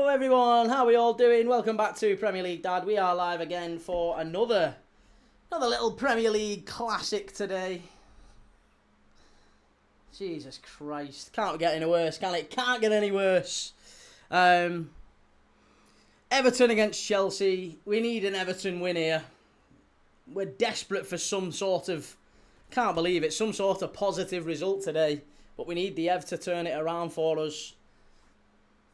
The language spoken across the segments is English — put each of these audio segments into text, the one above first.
everyone, how are we all doing? Welcome back to Premier League Dad. We are live again for another little Premier League classic today. Jesus Christ, can't get any worse, can it? Can't get any worse. Everton against Chelsea. We need an Everton win here. We're desperate for some sort of, can't believe it, some sort of positive result today. But we need the Ev to turn it around for us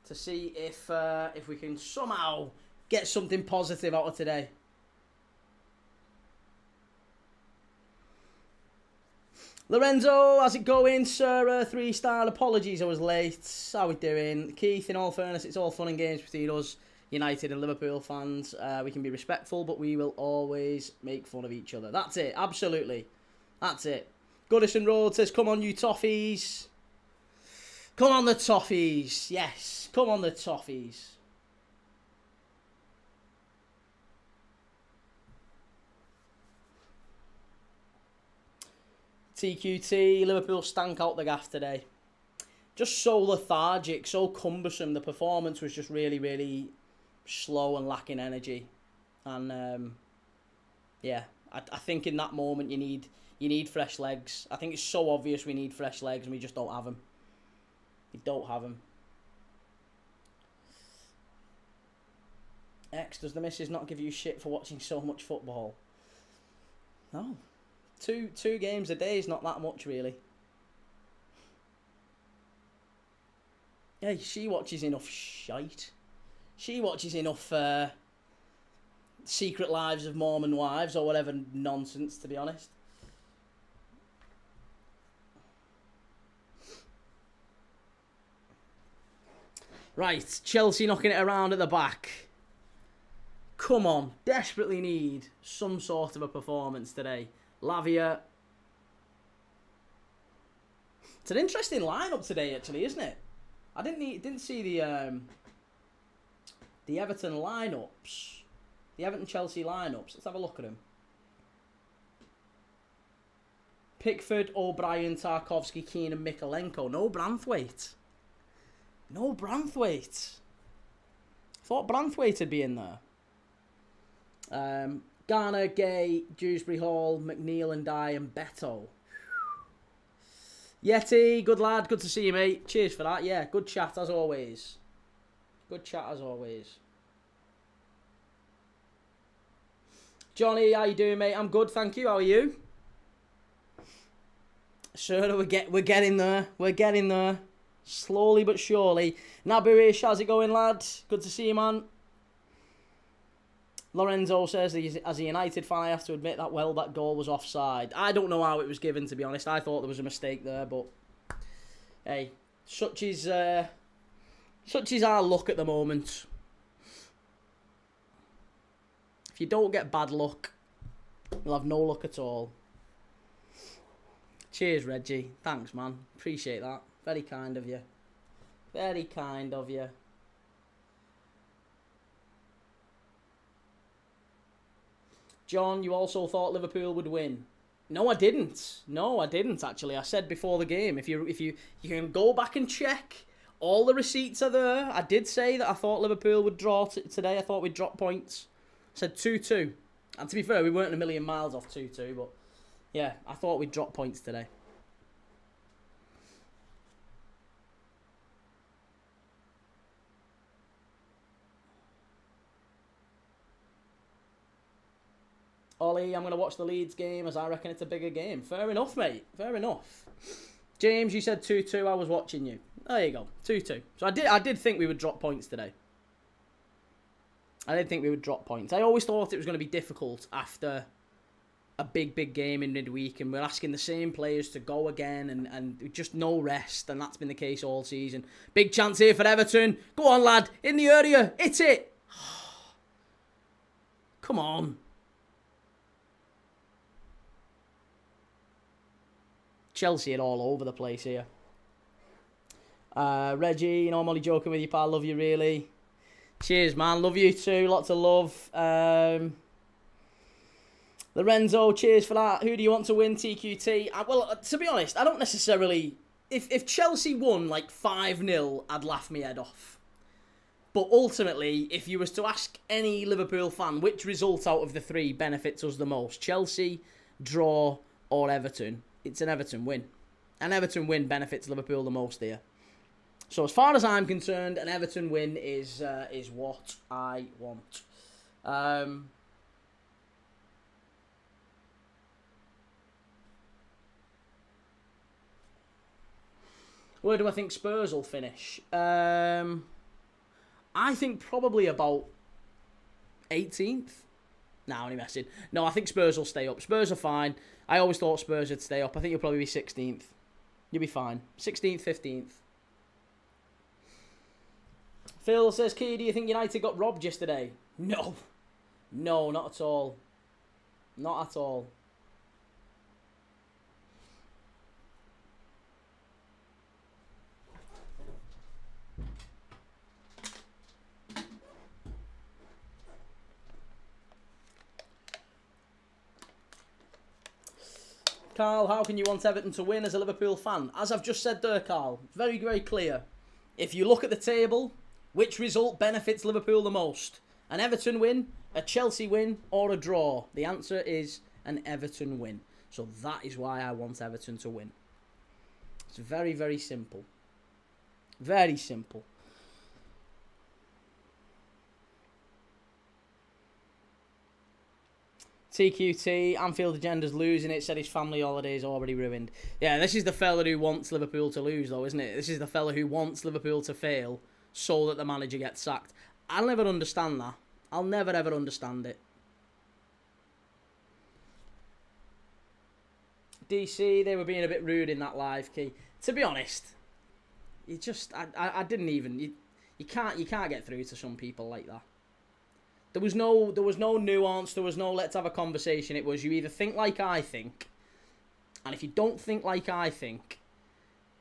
to see if we can somehow get something positive out of today. Lorenzo, how's it going? Sarah, 3-star, apologies I was late. How we doing? Keith, in all fairness, it's all fun and games between us, United and Liverpool fans. We can be respectful, but we will always make fun of each other. That's it, absolutely. That's it. Goodison Road says, come on you Toffees. Come on the Toffees. Yes, come on the Toffees. TQT, Liverpool stank out the gaff today. Just so lethargic, so cumbersome. The performance was just really, really slow and lacking energy. And yeah, I think in that moment you need fresh legs. I think it's so obvious we need fresh legs and we just don't have them. We don't have them. X, does the missus not give you shit for watching so much football? No. Two games a day is not that much, really. Yeah, she watches enough shite. She watches enough Secret Lives of Mormon Wives or whatever nonsense, to be honest. Right, Chelsea knocking it around at the back. Come on, desperately need some sort of a performance today. Lavia. It's an interesting lineup today, actually, isn't it? I didn't see the Everton lineups, the Everton Chelsea lineups. Let's have a look at them. Pickford, O'Brien, Tarkowski, Keane, and Mikalenko. No Branthwaite. No Branthwaite. Thought Branthwaite would be in there. Garner, Gay, Dewsbury Hall, McNeil and Dye and Beto. Yeti, good lad. Good to see you, mate. Cheers for that. Yeah, good chat as always. Good chat as always. Johnny, how you doing, mate? I'm good, thank you. How are you? Sure, we're getting there. We're getting there. Slowly but surely. Naburish, how's it going, lad? Good to see you, man. Lorenzo says, as a United fan, I have to admit that that goal was offside. I don't know how it was given, to be honest. I thought there was a mistake there, but hey, such is our luck at the moment. If you don't get bad luck, you'll have no luck at all. Cheers, Reggie. Thanks, man. Appreciate that. Very kind of you. Very kind of you. John, you also thought Liverpool would win. No, I didn't. No, I didn't, actually. I said before the game, if you can go back and check, all the receipts are there. I did say that I thought Liverpool would draw today. I thought we'd drop points. I said 2-2. And to be fair, we weren't a million miles off 2-2, but yeah, I thought we'd drop points today. Ollie, I'm going to watch the Leeds game as I reckon it's a bigger game. Fair enough, mate. Fair enough. James, you said 2-2. I was watching you. There you go. 2-2. So I did think we would drop points today. I did think we would drop points. I always thought it was going to be difficult after a big game in midweek, and we're asking the same players to go again, and just no rest, and that's been the case all season. Big chance here for Everton. Go on, lad. In the area. Hit it. Come on. Chelsea are all over the place here. Reggie, you know, I'm only joking with you, pal. Love you, really. Cheers, man. Love you too. Lots of love. Lorenzo, cheers for that. Who do you want to win, TQT? Well, to be honest, I don't necessarily... If Chelsea won like 5-0, I'd laugh my head off. But ultimately, if you was to ask any Liverpool fan which result out of the three benefits us the most, Chelsea, draw, or Everton, it's an Everton win. An Everton win benefits Liverpool the most here. So as far as I'm concerned, an Everton win is what I want. Where do I think Spurs will finish? I think probably about 18th. No, only messing. No, I think Spurs will stay up. Spurs are fine. I always thought Spurs would stay up. I think you'll probably be 16th. You'll be fine. 16th, 15th. Phil says, Key, do you think United got robbed yesterday? No. No, not at all. Not at all. Carl, how can you want Everton to win as a Liverpool fan? As I've just said there, Carl, very, very clear. If you look at the table, which result benefits Liverpool the most? An Everton win, a Chelsea win, or a draw? The answer is an Everton win. So that is why I want Everton to win. It's very, very simple. Very simple. TQT, Anfield Agenda's losing it, said his family holidays already ruined. Yeah, this is the fella who wants Liverpool to lose, though, isn't it? This is the fella who wants Liverpool to fail so that the manager gets sacked. I'll never understand that. I'll never, ever understand it. DC, they were being a bit rude in that live, Key. To be honest, you just, I didn't even, you can't get through to some people like that. There was no nuance. There was no let's have a conversation. It was you either think like I think, and if you don't think like I think,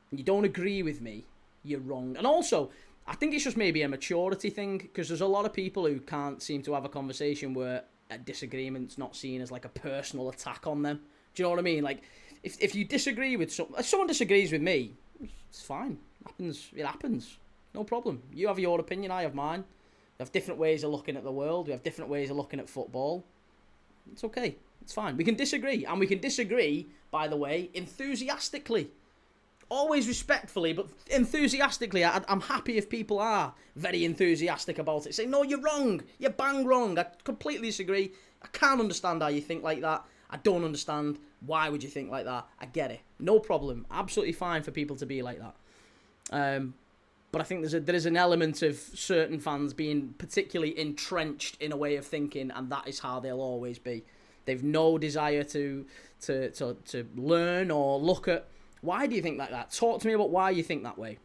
and you don't agree with me, you're wrong. And also, I think it's just maybe a maturity thing because there's a lot of people who can't seem to have a conversation where a disagreement's not seen as like a personal attack on them. Do you know what I mean? Like, if you disagree with if someone disagrees with me, it's fine. It happens. No problem. You have your opinion. I have mine. We have different ways of looking at the world. We have different ways of looking at football. It's okay. It's fine. We can disagree. And we can disagree, by the way, enthusiastically. Always respectfully, but enthusiastically. I'm happy if people are very enthusiastic about it. Say, no, you're wrong. You're bang wrong. I completely disagree. I can't understand how you think like that. I don't understand. Why would you think like that? I get it. No problem. Absolutely fine for people to be like that. But I think there is an element of certain fans being particularly entrenched in a way of thinking, and that is how they'll always be. They've no desire to learn or look at why do you think like that. Talk to me about why you think that way.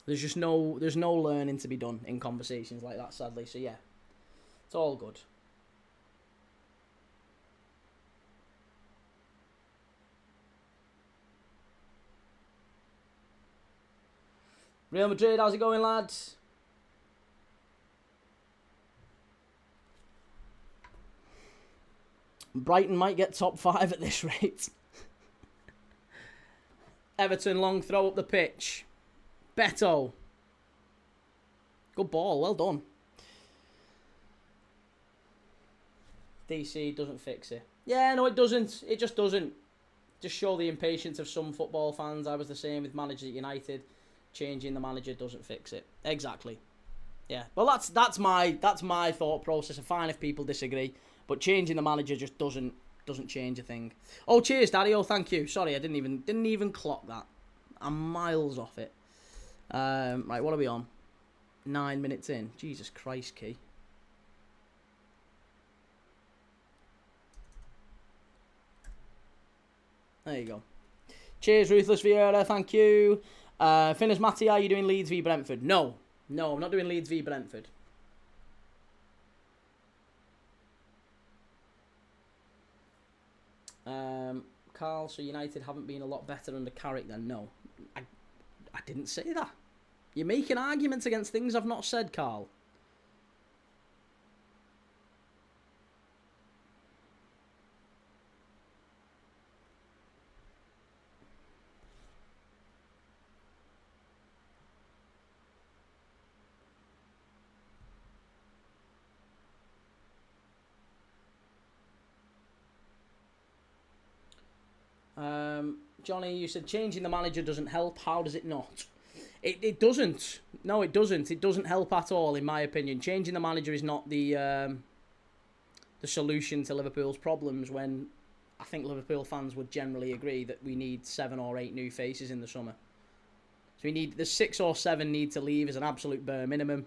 There's no learning to be done in conversations like that, sadly. So yeah, it's all good. Real Madrid, how's it going, lads? Brighton might get top 5 at this rate. Everton, long throw up the pitch. Beto. Good ball, well done. DC doesn't fix it. Yeah, no, it doesn't. It just doesn't. Just show the impatience of some football fans. I was the same with managers at United. Changing the manager doesn't fix it. Exactly. Yeah. Well, that's my thought process. I'm fine if people disagree, but changing the manager just doesn't change a thing. Oh, cheers, Daddy. Oh, thank you. Sorry, I didn't even clock that. I'm miles off it. Right, what are we on? 9 minutes in. Jesus Christ, Key. There you go. Cheers, Ruthless Vieira. Thank you. Finners Matty, are you doing Leeds v Brentford? No, I'm not doing Leeds v Brentford. Carl, so United haven't been a lot better under Carrick then? No, I didn't say that. You're making arguments against things I've not said, Carl. Johnny, you said changing the manager doesn't help. How does it not? It doesn't. No, it doesn't. It doesn't help at all, in my opinion. Changing the manager is not the solution to Liverpool's problems, when I think Liverpool fans would generally agree that we need 7 or 8 new faces in the summer. So the 6 or 7 need to leave as an absolute bare minimum.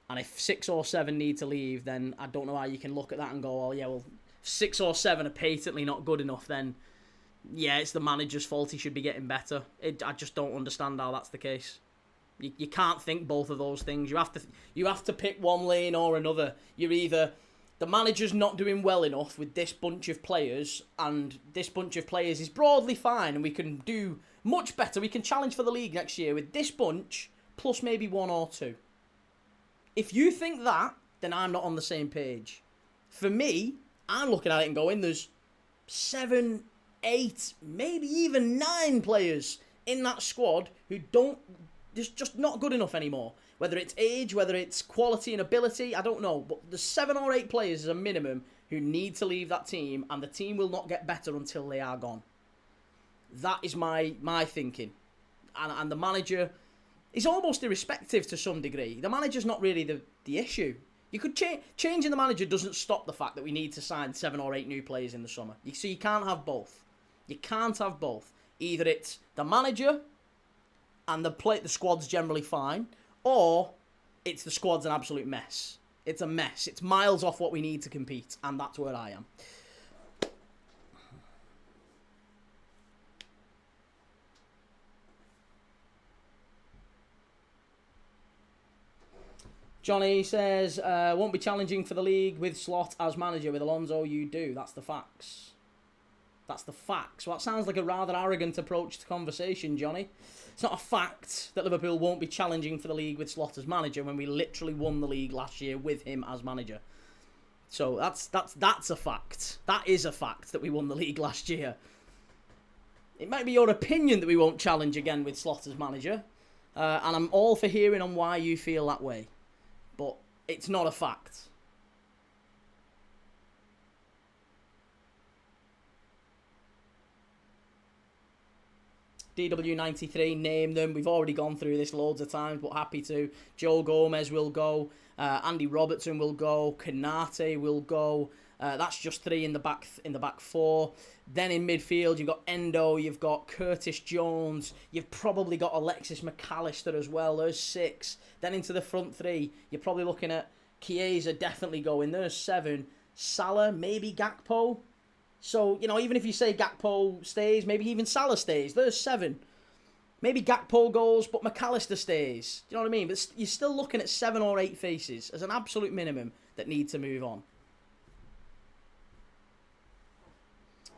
And if 6 or 7 need to leave, then I don't know how you can look at that and go, oh yeah, well, 6 or 7 are patently not good enough, then yeah, it's the manager's fault, he should be getting better. I just don't understand how that's the case. You can't think both of those things. You have to pick one lane or another. You're either the manager's not doing well enough with this bunch of players, and this bunch of players is broadly fine, and we can do much better. We can challenge for the league next year with this bunch, plus maybe 1 or 2. If you think that, then I'm not on the same page. For me, I'm looking at it and going, there's 7, 8, maybe even 9 players in that squad who they're just not good enough anymore. Whether it's age, whether it's quality and ability, I don't know. But there's 7 or 8 players as a minimum who need to leave that team, and the team will not get better until they are gone. That is my thinking. And the manager is almost irrespective to some degree. The manager's not really the issue. You could changing the manager doesn't stop the fact that we need to sign 7 or 8 new players in the summer. So you can't have both. You can't have both. Either it's the manager and the squad's generally fine, or it's the squad's an absolute mess. It's a mess. It's miles off what we need to compete, and that's where I am. Johnny says, won't be challenging for the league with Slot as manager. With Alonso, you do. That's the facts. That's the facts. Well, that sounds like a rather arrogant approach to conversation, Johnny. It's not a fact that Liverpool won't be challenging for the league with Slot as manager when we literally won the league last year with him as manager. So that's a fact. That is a fact that we won the league last year. It might be your opinion that we won't challenge again with Slot as manager, and I'm all for hearing on why you feel that way. But it's not a fact. DW93, name them. We've already gone through this loads of times, but happy to. Joe Gomez will go. Andy Robertson will go. Kanate will go. That's just 3 in the back 4. Then in midfield, you've got Endo, you've got Curtis Jones, you've probably got Alexis McAllister as well. There's 6. Then into the front 3, you're probably looking at Chiesa definitely going. There's 7. Salah, maybe Gakpo. So, even if you say Gakpo stays, maybe even Salah stays. There's 7. Maybe Gakpo goes, but McAllister stays. Do you know what I mean? But you're still looking at 7 or 8 faces as an absolute minimum that need to move on.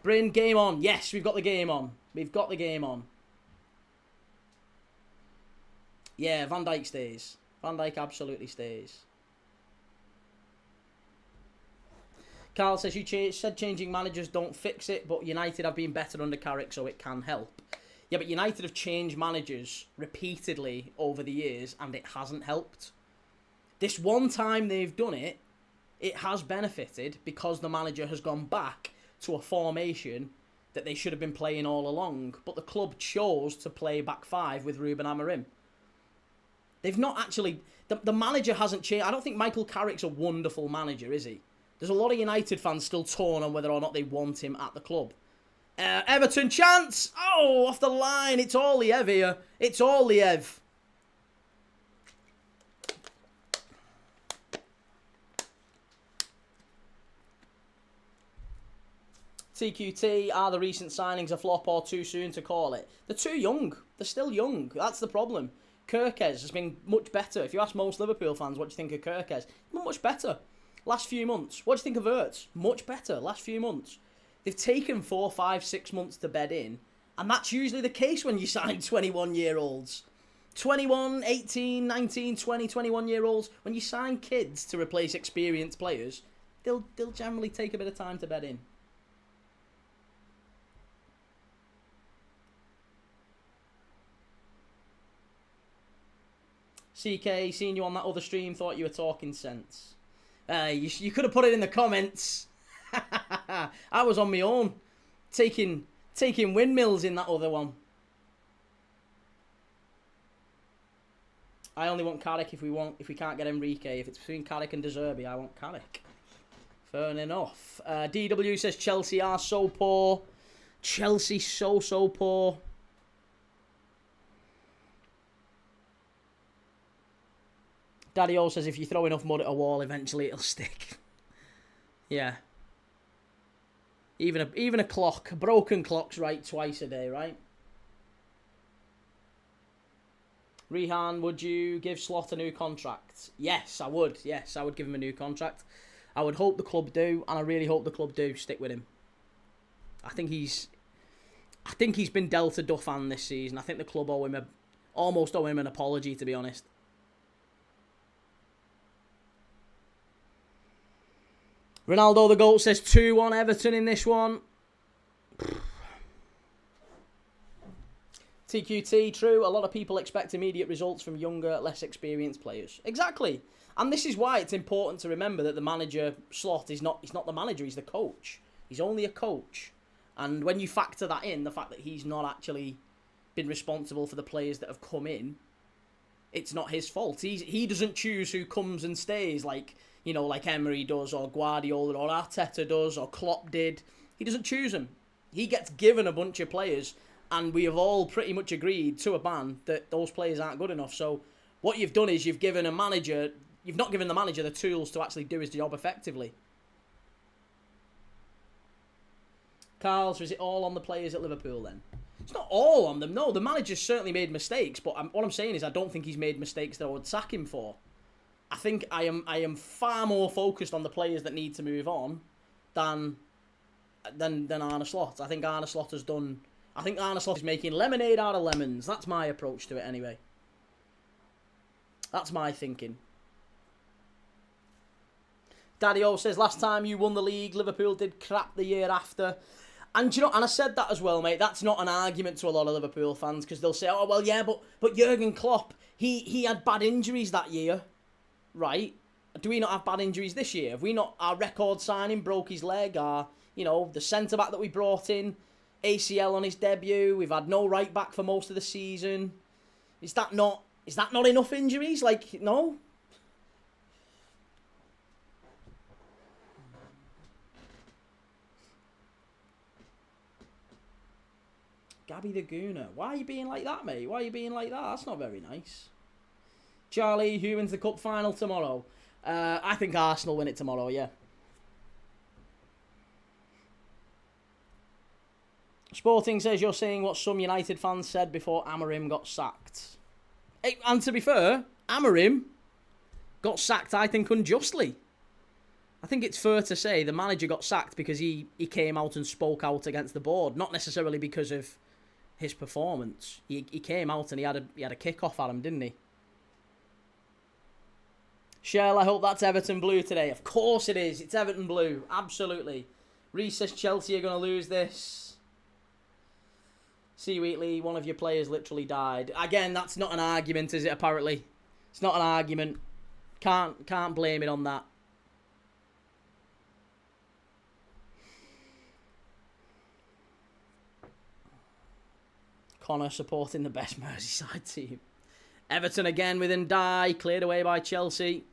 Bryn, game on. Yes, we've got the game on. We've got the game on. Yeah, Van Dijk stays. Van Dijk absolutely stays. Carl says, you said changing managers don't fix it, but United have been better under Carrick, so it can help. Yeah, but United have changed managers repeatedly over the years, and it hasn't helped. This one time they've done it, it has benefited because the manager has gone back to a formation that they should have been playing all along. But the club chose to play back 5 with Ruben Amorim. They've not actually... The manager hasn't changed. I don't think Michael Carrick's a wonderful manager, is he? There's a lot of United fans still torn on whether or not they want him at the club. Everton chance! Oh, off the line. It's all the Ev here. It's all the Ev. TQT, are the recent signings a flop or too soon to call it? They're too young. They're still young. That's the problem. Kirkes has been much better. If you ask most Liverpool fans what do you think of Kirkes, much better. Last few months. What do you think of Ertz? Much better. Last few months. They've taken 4, 5, 6 months to bed in. And that's usually the case when you sign 21-year-olds. 21, 18, 19, 20, 21-year-olds. When you sign kids to replace experienced players, they'll generally take a bit of time to bed in. CK, seeing you on that other stream, thought you were talking sense. You could have put it in the comments. I was on my own, taking Taking windmills in that other one. I only want Carrick if we can't get Enrique. If it's between Carrick and De Zerbi, I want Carrick. Fair enough. DW says Chelsea are so poor. Chelsea so poor. Daddy O says if you throw enough mud at a wall, eventually it'll stick. Yeah. Even a clock, a broken clock's right twice a day, right? Rehan, would you give Slot a new contract? Yes, I would. Yes, I would give him a new contract. I would hope the club do, and I really hope the club do stick with him. I think he's been dealt a duff hand this season. I think the club almost owe him an apology, to be honest. Ronaldo the GOAT says 2-1 Everton in this one. TQT, true. A lot of people expect immediate results from younger, less experienced players. Exactly. And this is why it's important to remember that the manager, Slot, he's not the manager, he's the coach. He's only a coach. And when you factor that in, the fact that he's not actually been responsible for the players that have come in, it's not his fault. He doesn't choose who comes and stays like Emery does, or Guardiola, or Arteta does, or Klopp did. He doesn't choose them. He gets given a bunch of players, and we have all pretty much agreed to a ban that those players aren't good enough. So what you've done is you've not given the manager the tools to actually do his job effectively. Carl, so is it all on the players at Liverpool then? It's not all on them. No, the manager's certainly made mistakes, but what I'm saying is I don't think he's made mistakes that I would sack him for. I think I am far more focused on the players that need to move on than Arne Slot. I think Arne Slot is making lemonade out of lemons. That's my approach to it anyway. That's my thinking. Daddy O says last time you won the league, Liverpool did crap the year after. And and I said that as well, mate. That's not an argument to a lot of Liverpool fans, because they'll say, "Oh well, yeah, but Jurgen Klopp, he had bad injuries that year." Right? Do we not have bad injuries this year? Have we not? Our record signing broke his leg. The centre back that we brought in, ACL on his debut. We've had no right back for most of the season. Is that not enough injuries? Like, no. Gabby the Gooner. Why are you being like that, mate? Why are you being like that? That's not very nice. Charlie, who wins the cup final tomorrow? I think Arsenal win it tomorrow, yeah. Sporting says you're saying what some United fans said before Amorim got sacked. And to be fair, Amorim got sacked, I think, unjustly. I think it's fair to say the manager got sacked because he came out and spoke out against the board, not necessarily because of his performance. He came out and he had a kick-off at him, didn't he? Shell, I hope that's Everton blue today. Of course it is. It's Everton blue. Absolutely. Reece says Chelsea are going to lose this. C. Wheatley, one of your players literally died. Again, that's not an argument, is it, apparently? It's not an argument. Can't blame it on that. Connor supporting the best Merseyside team. Everton again with Ndiaye, cleared away by Chelsea.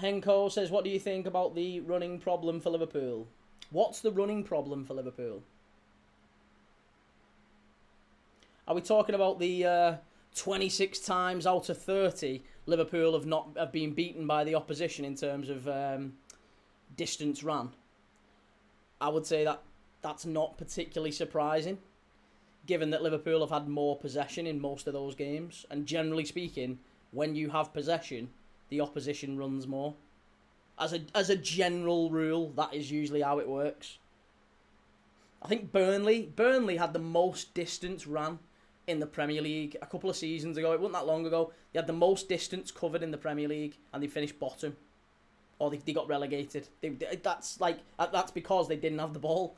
Henko says, what do you think about the running problem for Liverpool? What's the running problem for Liverpool? Are we talking about the 26 times out of 30 Liverpool have been beaten by the opposition in terms of distance run? I would say that's not particularly surprising, given that Liverpool have had more possession in most of those games. And generally speaking, when you have possession, the opposition runs more. As a general rule, that is usually how it works. I think Burnley had the most distance ran in the Premier League a couple of seasons ago. It wasn't that long ago. They had the most distance covered in the Premier League, and they finished bottom, or they got relegated. That's because they didn't have the ball.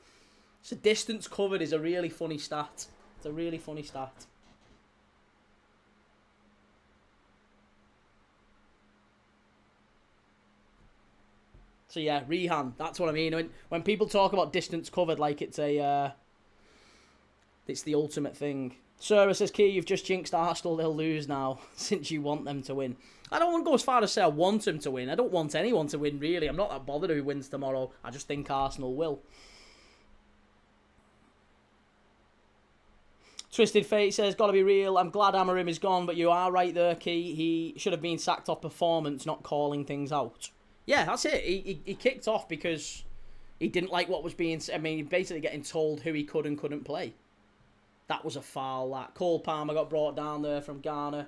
So distance covered is a really funny stat. It's a really funny stat. So yeah, Rehan. That's what I mean. When people talk about distance covered like it's the ultimate thing. Sarah says, Key, you've just jinxed Arsenal. They'll lose now since you want them to win. I don't want to go as far as say I want them to win. I don't want anyone to win, really. I'm not that bothered who wins tomorrow. I just think Arsenal will. Twisted Fate says, gotta be real. I'm glad Amorim is gone, but you are right there, Key. He should have been sacked off performance, not calling things out. Yeah, that's it. He kicked off because he didn't like what was being... I mean, basically getting told who he could and couldn't play. That was a foul, that. Cole Palmer got brought down there from Ghana.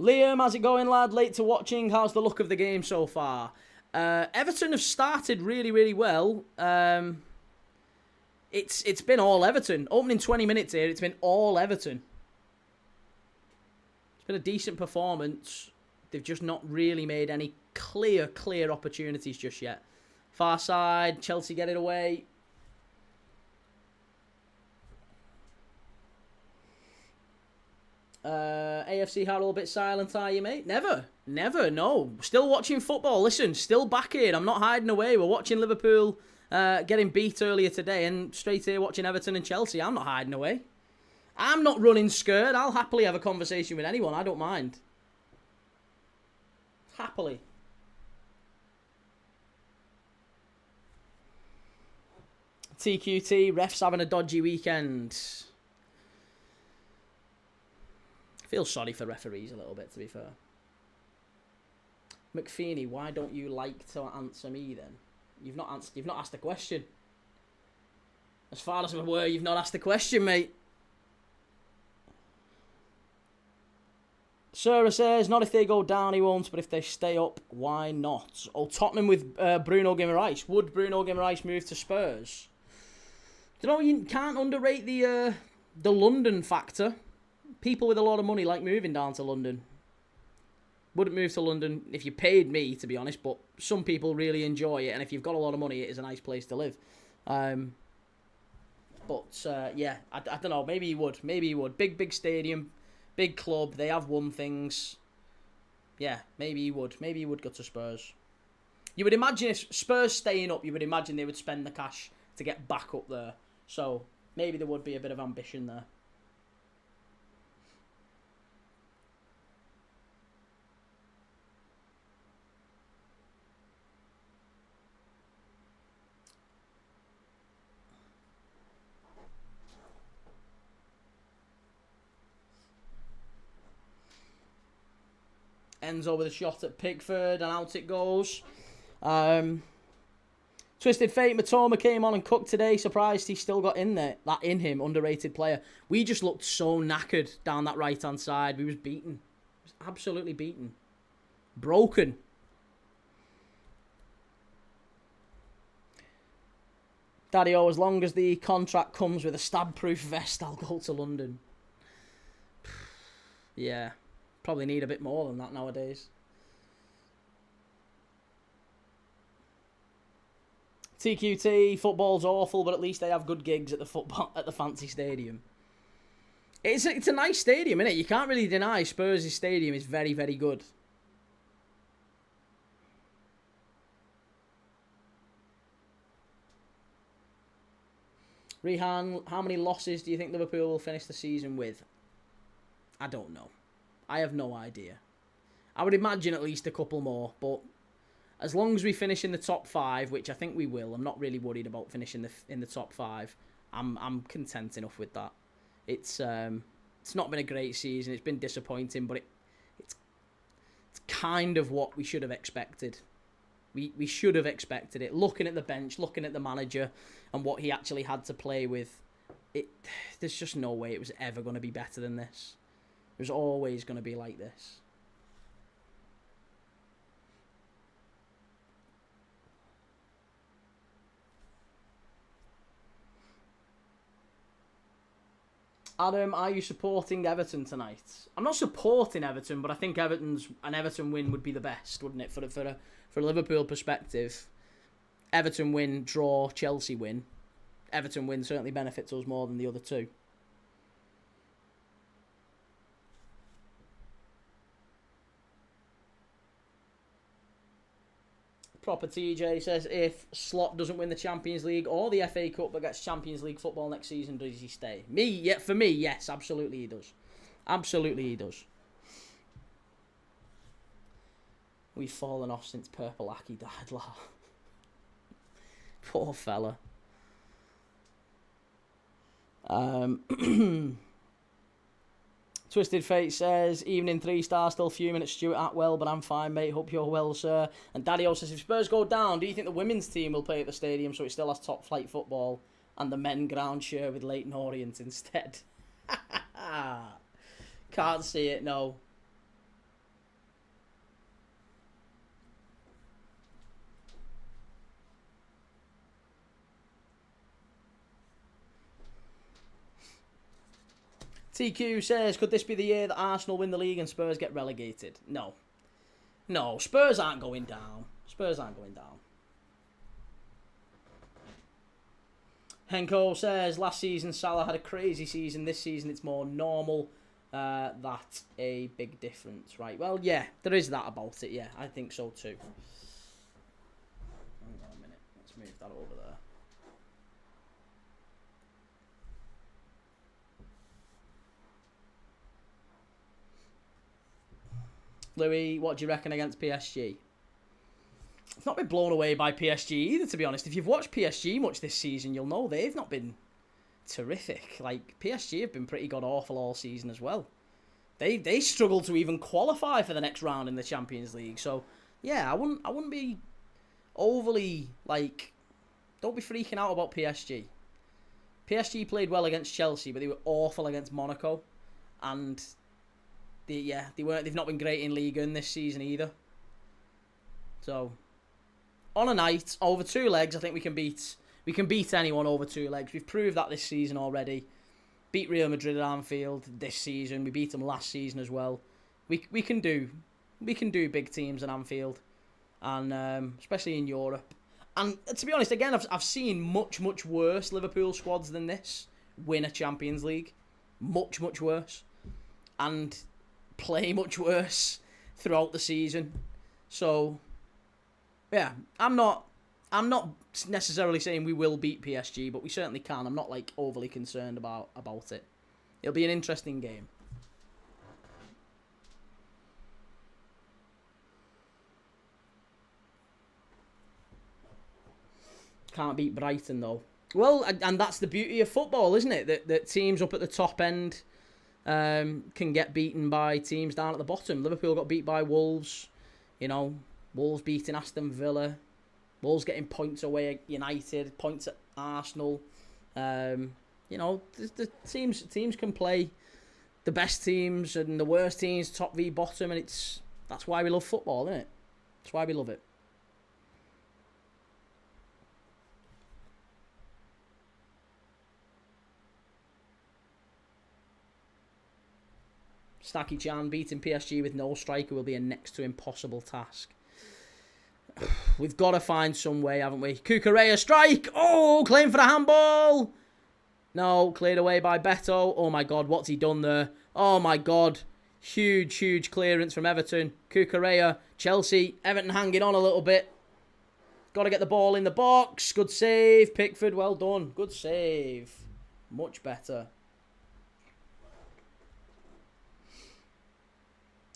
Liam, how's it going, lad? Late to watching. How's the look of the game so far? Everton have started really, really well. It's been all Everton. Opening 20 minutes here, it's been all Everton. Been a decent performance. They've just not really made any clear opportunities just yet. Far side, Chelsea get it away. AFC Harold, a bit silent, are you, mate? Never, no. Still watching football. Listen, still back here. I'm not hiding away. We're watching Liverpool getting beat earlier today, and straight here watching Everton and Chelsea. I'm not hiding away. I'm not running scared. I'll happily have a conversation with anyone. I don't mind. Happily. TQT, refs having a dodgy weekend. I feel sorry for referees a little bit, to be fair. McFeeny, why don't you like to answer me then? You've not asked the question. As far as I'm aware, you've not asked the question, mate. Sarah says, not if they go down, he won't, but if they stay up, why not? Oh, Tottenham with Bruno Guimaraes. Would Bruno Guimaraes move to Spurs? You can't underrate the London factor. People with a lot of money like moving down to London. Wouldn't move to London if you paid me, to be honest, but some people really enjoy it, and if you've got a lot of money, it is a nice place to live. Yeah, I don't know, maybe he would. Big stadium. Big club, they have won things. Yeah, maybe he would. Maybe he would go to Spurs. You would imagine if Spurs staying up, you would imagine they would spend the cash to get back up there. So, maybe there would be a bit of ambition there. Enzo with a shot at Pickford, and out it goes. Twisted Fate, Matoma came on and cooked today. Surprised he still got in there. That in him, underrated player. We just looked so knackered down that right-hand side. We was beaten. Absolutely beaten. Broken. Daddy-O, as long as the contract comes with a stab-proof vest, I'll go to London. Yeah. Probably need a bit more than that nowadays. TQT, football's awful, but at least they have good gigs at the fancy stadium. It's a nice stadium, isn't it? You can't really deny Spurs' stadium is very, very good. Rehan, how many losses do you think Liverpool will finish the season with? I don't know. I have no idea. I would imagine at least a couple more, but as long as we finish in the top 5, which I think we will, I'm not really worried about finishing in the top 5. I'm content enough with that. It's not been a great season. It's been disappointing, but it's kind of what we should have expected. We should have expected it. Looking at the bench, looking at the manager, and what he actually had to play with, there's just no way it was ever going to be better than this. It was always going to be like this. Adam, are you supporting Everton tonight? I'm not supporting Everton, but I think an Everton win would be the best, wouldn't it? For a Liverpool perspective, Everton win, draw, Chelsea win. Everton win certainly benefits us more than the other two. Proper TJ says, if Slot doesn't win the Champions League or the FA Cup but gets Champions League football next season, does he stay? For me, yes, absolutely he does. Absolutely he does. We've fallen off since Purple Aki died, la. Poor fella. Twisted Fate says, evening 3 stars, still fuming at Stuart Atwell, but I'm fine, mate. Hope you're well, sir. And Daddy-O says, if Spurs go down, do you think the women's team will play at the stadium so it still has top flight football and the men ground share with Leighton Orient instead? Can't see it, no. TQ says, could this be the year that Arsenal win the league and Spurs get relegated? No. No, Spurs aren't going down. Spurs aren't going down. Henko says, last season Salah had a crazy season. This season it's more normal. That's a big difference, right? Well, yeah, there is that about it. Yeah, I think so too. Hang on a minute. Let's move that over there. Louis, what do you reckon against PSG? I've not been blown away by PSG either, to be honest. If you've watched PSG much this season, you'll know they've not been terrific. Like, PSG have been pretty god-awful all season as well. They struggled to even qualify for the next round in the Champions League. So, yeah, I wouldn't be overly, like, don't be freaking out about PSG. PSG played well against Chelsea, but they were awful against Monaco. And they've not been great in Ligue 1 this season either. So, on a night, over 2 legs, I think we can beat anyone over 2 legs. We've proved that this season already. Beat Real Madrid at Anfield this season. We beat them last season as well. We can do big teams at Anfield, and especially in Europe. And to be honest, again, I've seen much worse Liverpool squads than this win a Champions League, much worse, and play much worse throughout the season. So, yeah, I'm not necessarily saying we will beat PSG, but we certainly can. I'm not like overly concerned about it. It'll be an interesting game. Can't beat Brighton though. Well, and that's the beauty of football, isn't it? That teams up at the top end can get beaten by teams down at the bottom. Liverpool got beat by Wolves. Wolves beating Aston Villa. Wolves getting points away at United. Points at Arsenal. The teams can play the best teams and the worst teams, top v bottom, and that's why we love football, isn't it? That's why we love it. Snacky Chan, beating PSG with no striker will be a next to impossible task. We've got to find some way, haven't we? Cucurella strike! Oh, claim for the handball! No, cleared away by Beto. Oh my God, what's he done there? Oh my God. Huge clearance from Everton. Cucurella, Chelsea, Everton hanging on a little bit. Got to get the ball in the box. Good save, Pickford, well done. Good save. Much better.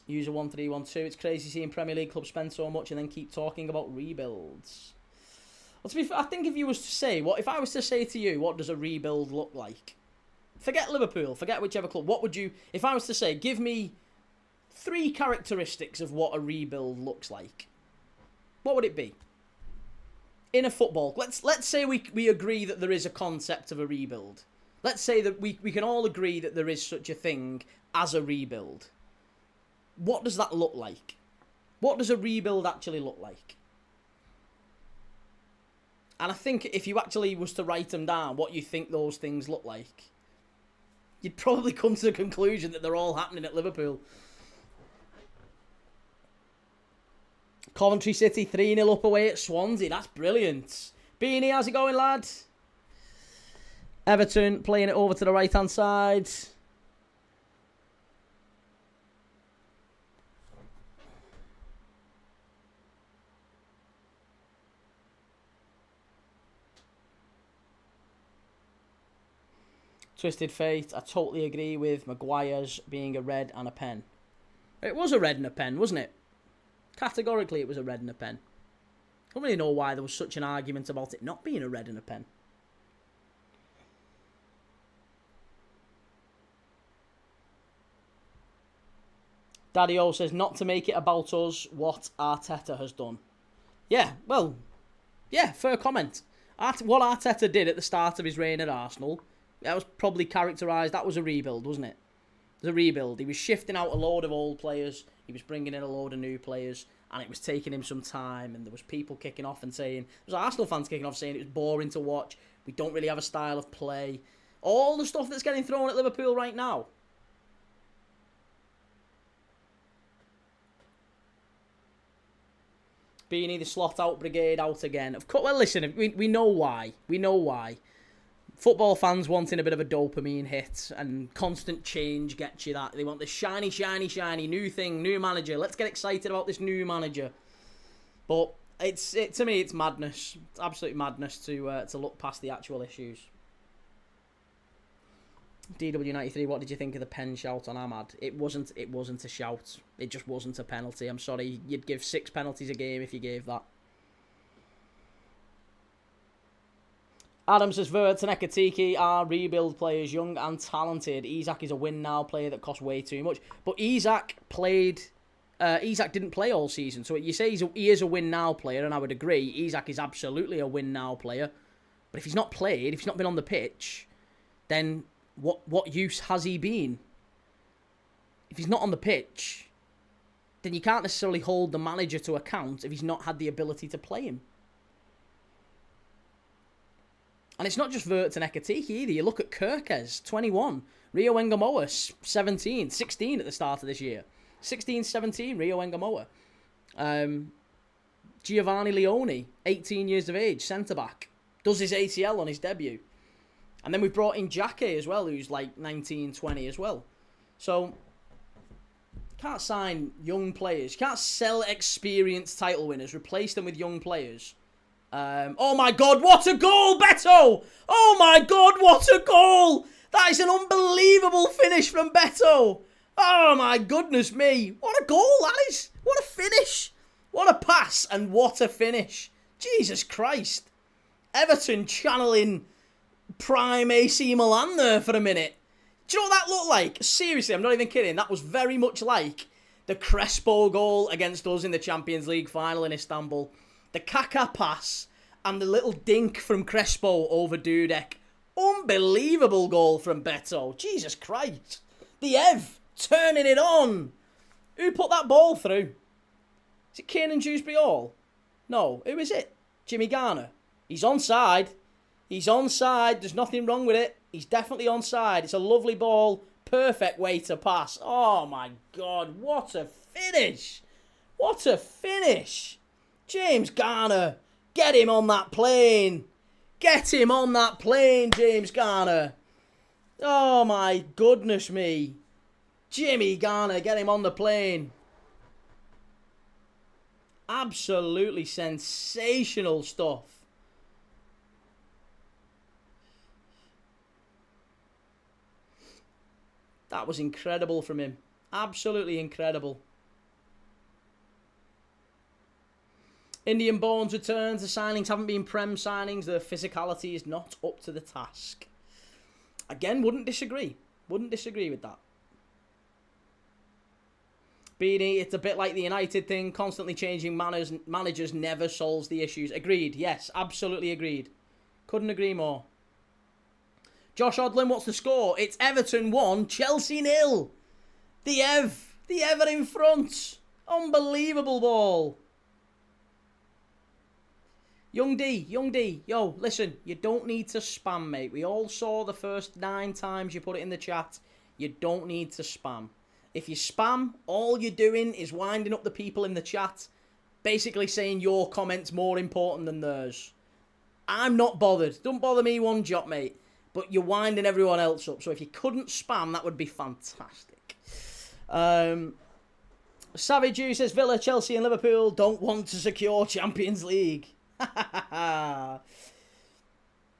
User 1312. It's crazy seeing Premier League clubs spend so much and then keep talking about rebuilds. Well, to be fair, I think if I was to say to you, what does a rebuild look like? Forget Liverpool, forget whichever club. What would you, if I was to say, give me 3 characteristics of what a rebuild looks like? What would it be? In a football, let's say we agree that there is a concept of a rebuild. Let's say that we can all agree that there is such a thing as a rebuild. What does that look like? What does a rebuild actually look like? And I think if you actually was to write them down, what you think those things look like, you'd probably come to the conclusion that they're all happening at Liverpool. Coventry City 3-0 up away at Swansea. That's brilliant. Beanie, how's it going, lad? Everton playing it over to the right-hand side. Twisted Fate. I totally agree with Maguire's being a red and a pen. It was a red and a pen, wasn't it? Categorically, it was a red and a pen. I don't really know why there was such an argument about it not being a red and a pen. Daddy O says, not to make it about us, what Arteta has done. Yeah, well, yeah, fair comment. What Arteta did at the start of his reign at Arsenal, that was probably characterised, that was a rebuild, wasn't it? It was a rebuild. He was shifting out a load of old players, he was bringing in a load of new players, and it was taking him some time, and there was people kicking off and saying, there was Arsenal fans kicking off saying it was boring to watch, we don't really have a style of play. All the stuff that's getting thrown at Liverpool right now. Beanie, the slot out brigade out again. Of course, well, listen, we know why. We know why. Football fans wanting a bit of a dopamine hit and constant change gets you that. They want this shiny, shiny, shiny new thing, new manager. Let's get excited about this new manager. But to me, it's madness. It's absolute madness to look past the actual issues. DW93, what did you think of the pen shout on Ahmad? It wasn't a shout. It just wasn't a penalty. I'm sorry, you'd give 6 penalties a game if you gave that. Adam says, Verts and Ekatike are rebuild players, young and talented. Isak is a win-now player that costs way too much. But Isak didn't play all season. So you say he is a win-now player, and I would agree. Isak is absolutely a win-now player. But if he's not played, if he's not been on the pitch, then what use has he been? If he's not on the pitch, then you can't necessarily hold the manager to account if he's not had the ability to play him. And it's not just Verts and Ekatike either. You look at Kirkes, 21. Rio Engamoa, 17. 16 at the start of this year. 16, 17, Rio Engamoa. Giovanni Leone, 18 years of age, centre-back. Does his ACL on his debut. And then we've brought in Jackie as well, who's like 19, 20 as well. So, you can't sign young players. You can't sell experienced title winners, replace them with young players. Oh my God, what a goal, Beto! Oh my God, what a goal! That is an unbelievable finish from Beto! Oh my goodness me, what a goal that is! What a finish! What a pass and what a finish! Jesus Christ! Everton channeling prime AC Milan there for a minute. Do you know what that looked like? Seriously, I'm not even kidding. That was very much like the Crespo goal against us in the Champions League final in Istanbul. The Kaká pass and the little dink from Crespo over Dudek. Unbelievable goal from Beto. Jesus Christ. The Ev turning it on. Who put that ball through? Is it Kiernan Dewsbury Hall? No. Who is it? Jimmy Garner. He's onside. He's onside. There's nothing wrong with it. He's definitely onside. It's a lovely ball. Perfect way to pass. Oh my God. What a finish. What a finish. James Garner, get him on that plane. Get him on that plane, James Garner. Oh my goodness me. Jimmy Garner, get him on the plane. Absolutely sensational stuff. That was incredible from him. Absolutely incredible. Indian Bones returns. The signings haven't been Prem signings. The physicality is not up to the task. Again, wouldn't disagree. Wouldn't disagree with that. Beanie, it's a bit like the United thing. Constantly changing managers never solves the issues. Agreed. Yes, absolutely agreed. Couldn't agree more. Josh Odlin, what's the score? It's Everton 1, Chelsea 0. The Ever in front. Unbelievable ball. Young D, yo, listen, you don't need to spam, mate. We all saw the first 9 times you put it in the chat. You don't need to spam. If you spam, all you're doing is winding up the people in the chat, basically saying your comment's more important than theirs. I'm not bothered. Don't bother me one jot, mate. But you're winding everyone else up. So if you couldn't spam, that would be fantastic. Savage U says, Villa, Chelsea and Liverpool don't want to secure Champions League.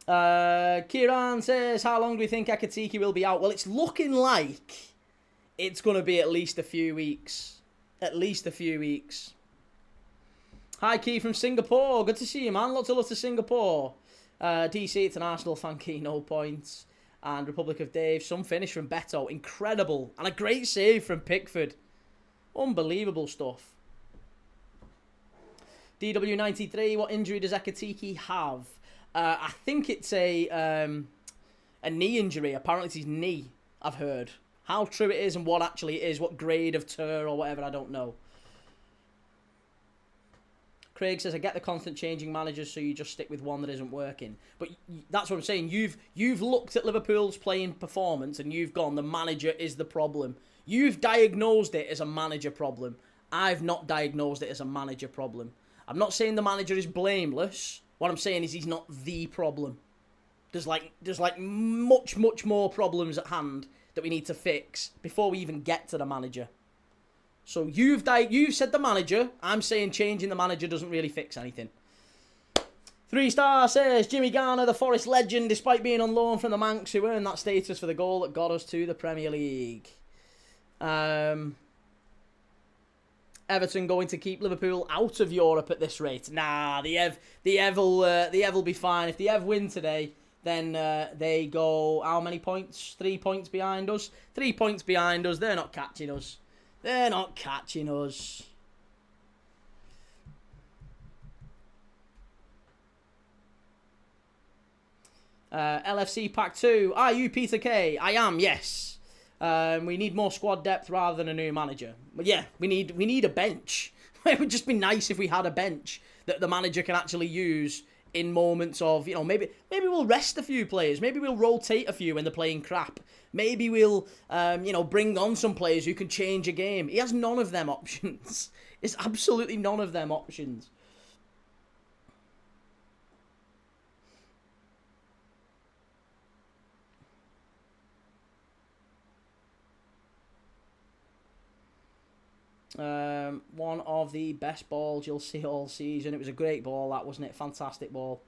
Kieran says, how long do we think Ekitike will be out? Well, it's looking like it's going to be at least a few weeks. At least a few weeks. Hi, Key from Singapore. Good to see you, man. Lots of love to Singapore. DC, it's an Arsenal fan, Key, no points. And Republic of Dave, some finish from Beto. Incredible. And a great save from Pickford. Unbelievable stuff. DW93, what injury does Ekitike have? I think it's a knee injury. Apparently it's his knee, I've heard. How true it is and what actually it is, what grade of tear or whatever, I don't know. Craig says, I get the constant changing managers, so you just stick with one that isn't working. But that's what I'm saying. You've looked at Liverpool's playing performance and you've gone, the manager is the problem. You've diagnosed it as a manager problem. I've not diagnosed it as a manager problem. I'm not saying the manager is blameless. What I'm saying is he's not the problem. There's much more problems at hand that we need to fix before we even get to the manager. So you've said the manager. I'm saying changing the manager doesn't really fix anything. 3-star says, Jimmy Garner, the Forest legend, despite being on loan from the Manx, who earned that status for the goal that got us to the Premier League. Everton going to keep Liverpool out of Europe at this rate. Nah, the Ev will be fine. If the Ev win today, then they go how many points? 3 points behind us. 3 points behind us. They're not catching us. They're not catching us. LFC Pack 2. Are you Peter K? I am, yes. We need more squad depth rather than a new manager. But yeah, we need a bench. It would just be nice if we had a bench that the manager can actually use in moments of, you know, maybe we'll rest a few players. Maybe we'll rotate a few when they're playing crap. Maybe we'll, bring on some players who can change a game. He has none of them options. It's absolutely none of them options. One of the best balls you'll see all season. It was a great ball, that, wasn't it? Fantastic ball.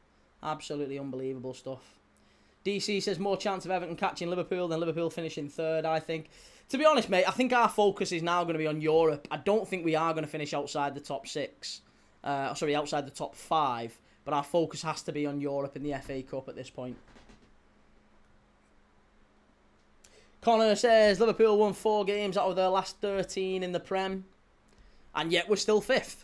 Absolutely unbelievable stuff. DC says more chance of Everton catching Liverpool than Liverpool finishing third, I think. To be honest, mate, I think our focus is now going to be on Europe. I don't think we are going to finish outside the top 6. Outside the top 5. But our focus has to be on Europe in the FA Cup at this point. Connor says Liverpool won 4 games out of their last 13 in the Prem. And yet we're still 5th.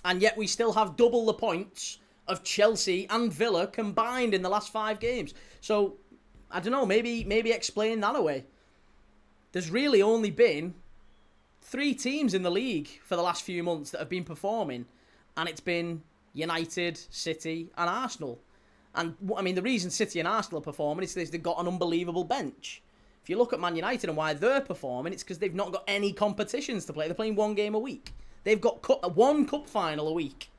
And yet we still have double the points of Chelsea and Villa combined in the last 5 games. So, I don't know, maybe explain that away. There's really only been 3 teams in the league for the last few months that have been performing. And it's been United, City and Arsenal. And, I mean, the reason City and Arsenal are performing is they've got an unbelievable bench. If you look at Man United and why they're performing, it's because they've not got any competitions to play. They're playing 1 game a week. They've got one cup final a week.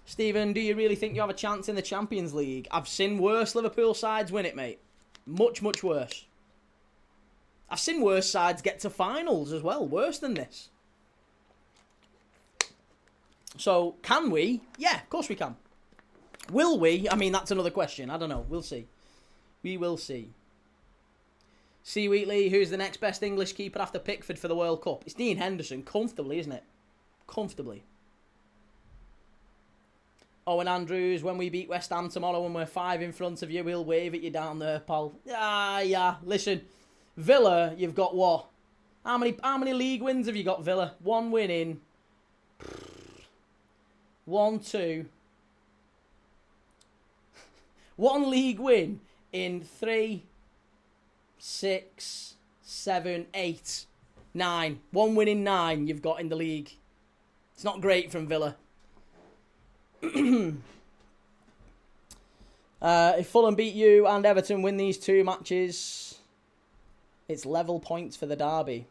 Stephen, do you really think you have a chance in the Champions League? I've seen worse Liverpool sides win it, mate. Much, much worse. I've seen worse sides get to finals as well. Worse than this. So, can we? Yeah, of course we can. Will we? I mean, that's another question. I don't know. We'll see. We will see. C. Wheatley, who's the next best English keeper after Pickford for the World Cup? It's Dean Henderson. Comfortably, isn't it? Comfortably. Owen Andrews, when we beat West Ham tomorrow when we're 5 in front of you, we'll wave at you down there, pal. Yeah. Listen, Villa, you've got what? How many league wins have you got, Villa? 1 win in 1, 2. 1 league win in 3, 6, 7, 8, 9. 1 win in 9 you've got in the league. It's not great from Villa. If Fulham beat you and Everton win these 2 matches, it's level points for the derby.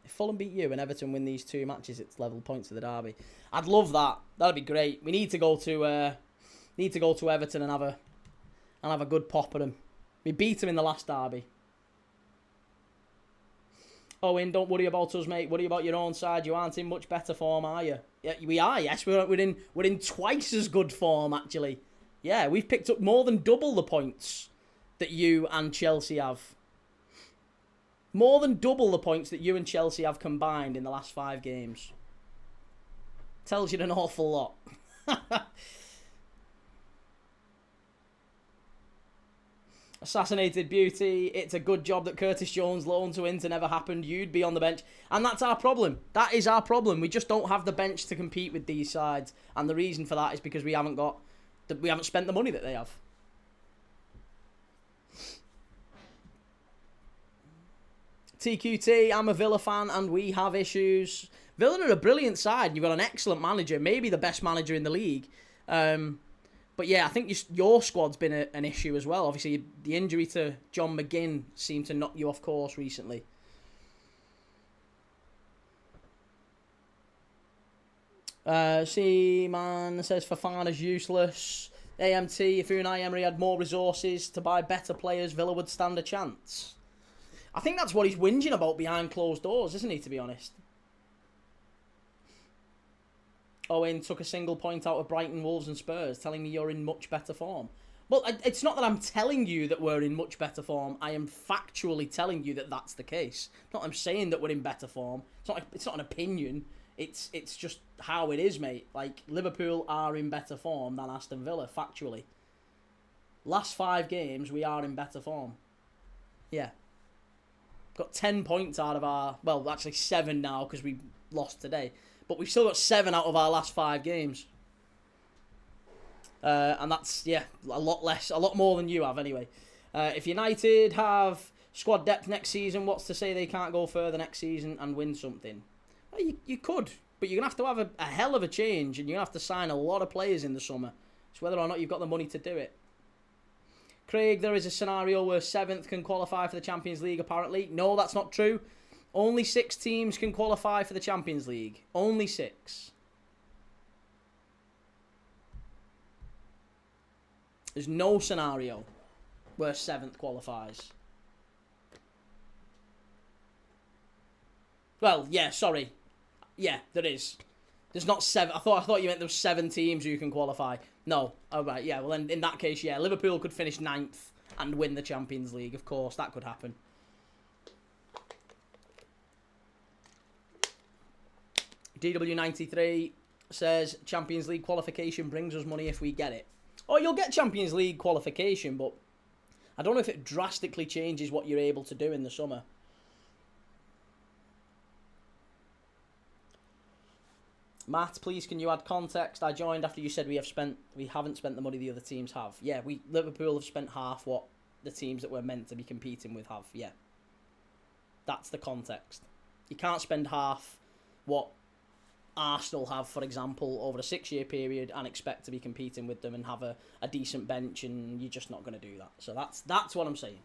If Fulham beat you and Everton win these 2 matches, it's level points for the derby. I'd love that. That'd be great. We need to go to Everton and have a good pop at them. We beat them in the last derby. Owen, don't worry about us, mate. Worry about your own side. You aren't in much better form, are you? Yeah, we are. Yes, we're in twice as good form, actually. Yeah, we've picked up more than double the points that you and Chelsea have. More than double the points that you and Chelsea have combined in the last 5 games. Tells you an awful lot. Assassinated Beauty. It's a good job that Curtis Jones' loan to Inter never happened. You'd be on the bench. And that's our problem. That is our problem. We just don't have the bench to compete with these sides. And the reason for that is because we haven't spent the money that they have. TQT, I'm a Villa fan and we have issues. Villa are a brilliant side. You've got an excellent manager, maybe the best manager in the league. But yeah, I think your squad's been an issue as well. Obviously, the injury to John McGinn seemed to knock you off course recently. Man says Fofana's useless. AMT, if Unai Emery had more resources to buy better players, Villa would stand a chance. I think that's what he's whinging about behind closed doors, isn't he, to be honest? Owen took a single point out of Brighton, Wolves and Spurs, telling me you're in much better form. Well, it's not that I'm telling you that we're in much better form. I am factually telling you that that's the case. Not that I'm saying that we're in better form. It's not an opinion. It's just how it is, mate. Like, Liverpool are in better form than Aston Villa, factually. Last 5 games, we are in better form. Yeah. Got 10 points out of our... Well, actually 7 now because we lost today. But we've still got 7 out of our last 5 games. And that's, yeah, a lot more than you have anyway. If United have squad depth next season, what's to say they can't go further next season and win something? Well, you could, but you're going to have a hell of a change and you're going to have to sign a lot of players in the summer. It's whether or not you've got the money to do it. Craig, there is a scenario where 7th can qualify for the Champions League, apparently. No, that's not true. Only 6 teams can qualify for the Champions League. Only 6. There's no scenario where 7th qualifies. Well, yeah, sorry. Yeah, there is. There's not 7. I thought you meant there was 7 teams who can qualify. No. Oh, right, yeah. Well, then in that case, yeah, Liverpool could finish 9th and win the Champions League. Of course, that could happen. DW93 says Champions League qualification brings us money if we get it. Oh, you'll get Champions League qualification, but I don't know if it drastically changes what you're able to do in the summer. Matt, please can you add context? I joined after you said we haven't spent the money the other teams have. Yeah, Liverpool have spent half what the teams that we're meant to be competing with have. Yeah. That's the context. You can't spend half what Arsenal have, for example, over a 6-year period and expect to be competing with them and have a decent bench, and you're just not going to do that. So that's what I'm saying.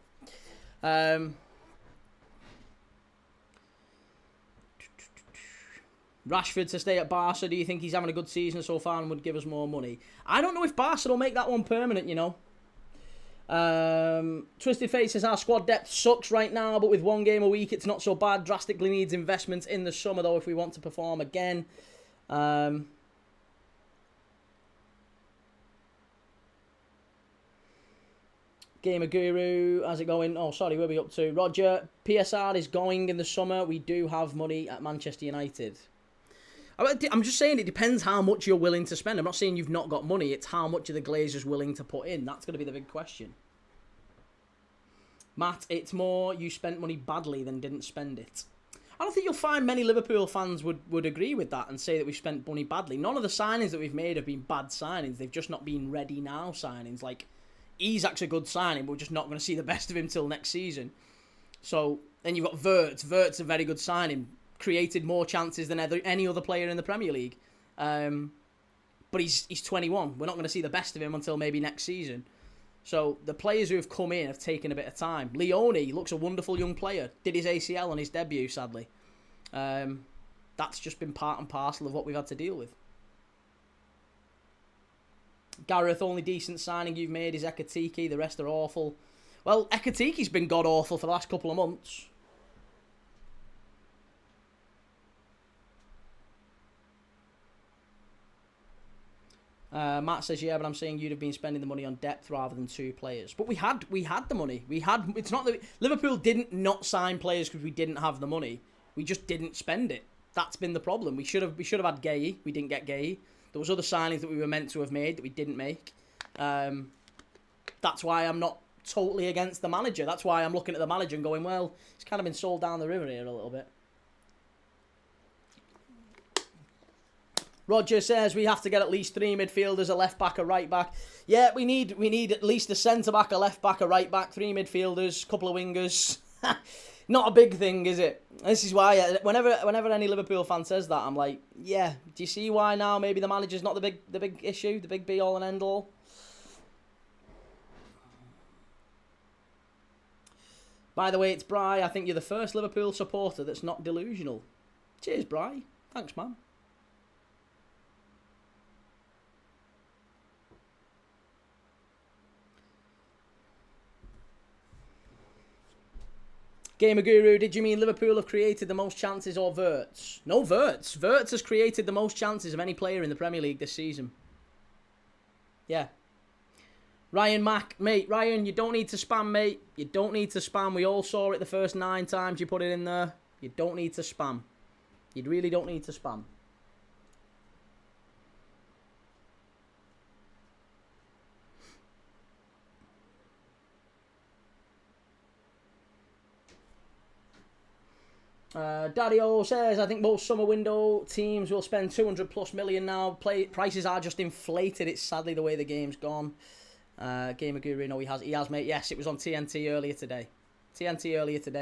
Rashford to stay at Barca. Do you think he's having a good season so far and would give us more money? I don't know if Barca will make that one permanent, you know. Twisted Fate says our squad depth sucks right now, but with 1 game a week it's not so bad. Drastically needs investment in the summer though if we want to perform again. Gamer Guru, how's it going? Oh, sorry, where are we up to? Roger, PSR is going in the summer. We do have money at Manchester United. I'm just saying it depends how much you're willing to spend. I'm not saying you've not got money. It's how much are the Glazers willing to put in. That's going to be the big question. Matt, it's more you spent money badly than didn't spend it. I don't think you'll find many Liverpool fans would agree with that and say that we've spent money badly. None of the signings that we've made have been bad signings. They've just not been ready now signings. Like, Isak's a good signing, but we're just not going to see the best of him till next season. So, then you've got Wirtz. Wirtz a very good signing. Created more chances than any other player in the Premier League. But he's 21. We're not going to see the best of him until maybe next season. So the players who have come in have taken a bit of time. Leone looks a wonderful young player. Did his ACL on his debut, sadly. That's just been part and parcel of what we've had to deal with. Gareth, only decent signing you've made is Ekatike. The rest are awful. Well, Ekatiki's been god-awful for the last couple of months. Matt says, yeah, but I'm saying you'd have been spending the money on depth rather than 2 players. But we had the money. It's not that Liverpool didn't not sign players because we didn't have the money. We just didn't spend it. That's been the problem. We should have had Gay. We didn't get Gay. There was other signings that we were meant to have made that we didn't make. That's why I'm not totally against the manager. That's why I'm looking at the manager and going, well, it's kind of been sold down the river here a little bit. Roger says we have to get at least 3 midfielders, a left back, a right back. Yeah, we need at least a centre back, a left back, a right back, 3 midfielders, a couple of wingers. Not a big thing, is it? This is why whenever any Liverpool fan says that, I'm like, yeah. Do you see why now? Maybe the manager's not the big issue, the big be all and end all. By the way, it's Bri. I think you're the first Liverpool supporter that's not delusional. Cheers, Bri. Thanks, man. Gamer Guru, did you mean Liverpool have created the most chances or Wirtz? No, Wirtz. Wirtz has created the most chances of any player in the Premier League this season. Yeah. Ryan Mack, mate, Ryan, you don't need to spam, mate. You don't need to spam. We all saw it the first 9 times you put it in there. You don't need to spam. You really don't need to spam. Dario says, I think most summer window teams will spend 200 plus million now. Prices are just inflated. It's sadly the way the game's gone. Gamer Guru, no, he has, mate. Yes, it was on TNT earlier today.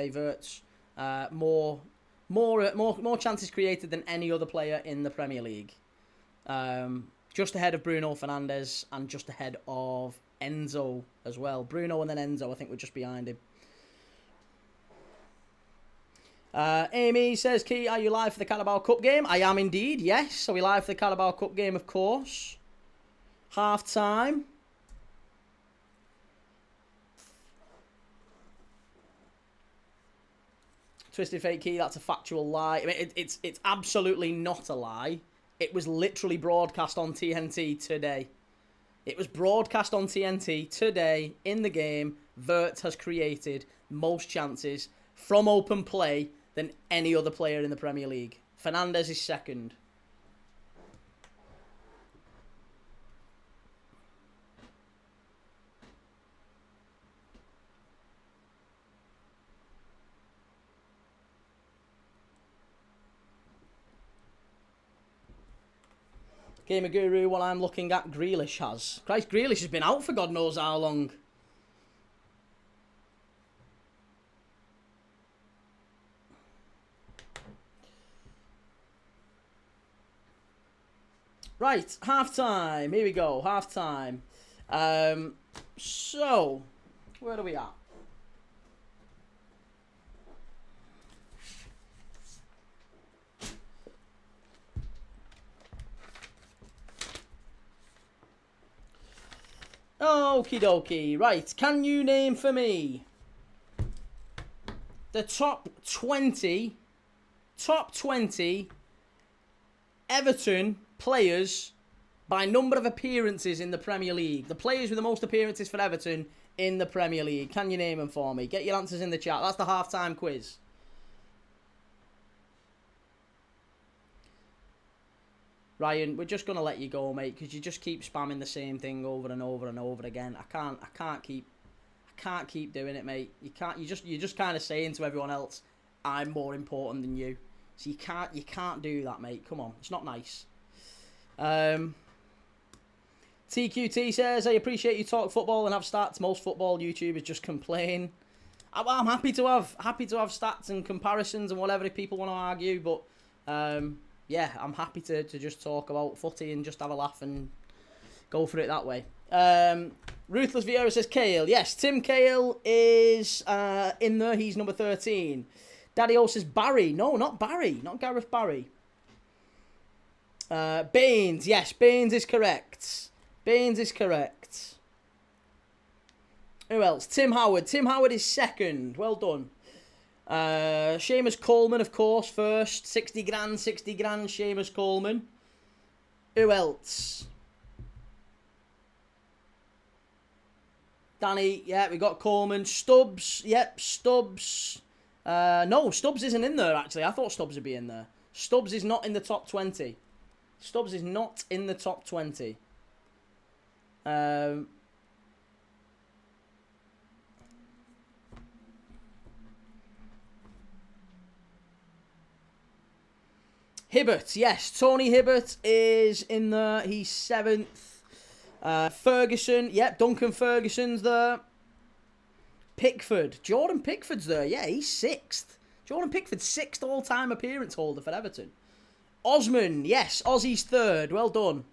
Wirtz. More chances created than any other player in the Premier League. Just ahead of Bruno Fernandes and just ahead of Enzo as well. Bruno and then Enzo, I think, were just behind him. Amy says, Key, are you live for the Carabao Cup game? I am indeed, yes. So we live for the Carabao Cup game, of course. Half time. Twisted Fake Key, that's a factual lie. I mean, it's absolutely not a lie. It was literally broadcast on TNT today. It was broadcast on TNT today in the game. Wirtz has created most chances from open play than any other player in the Premier League. Fernandes is second. Gamer Guru, what I'm looking at, Grealish has. Christ, Grealish has been out for God knows how long. Right, half-time. Here we go, half-time. So, where are we at? Okie dokie. Right, can you name for me the top 20 Everton players by number of appearances in the Premier League? The players with the most appearances for Everton in the Premier League. Can you name them for me? Get your answers in the chat. That's the half-time quiz. Ryan, we're just going to let you go, mate, because you just keep spamming the same thing over and over and over again. I can't keep doing it, mate. You're just kind of saying to everyone else, I'm more important than you. So you can't do that, mate. Come on, it's not nice. TQT says, I appreciate you talk football and have stats. Most football YouTubers just complain. I'm happy to have stats and comparisons and whatever if people want to argue, but yeah, I'm happy to just talk about footy and just have a laugh and go for it that way. Ruthless Vieira says Cahill. Yes, Tim Cahill is in there. He's number 13. Daddy O says Barry. No, not Barry. Not Gareth Barry. Baines. Yes, Baines is correct. Baines is correct. Who else? Tim Howard. Tim Howard is second. Well done. Seamus Coleman, of course, first. 60 grand, Seamus Coleman. Who else? Danny, yeah, we got Coleman. Stubbs, yep, Stubbs. No, Stubbs isn't in there, actually. I thought Stubbs would be in there. Stubbs is not in the top 20. Stubbs is not in the top 20. Hibbert, yes. Tony Hibbert is in there. He's 7th. Ferguson, yep. Duncan Ferguson's there. Pickford. Jordan Pickford's there. Yeah, he's 6th. Jordan Pickford's 6th all-time appearance holder for Everton. Osman, yes. Ozzy's 3rd. Well done.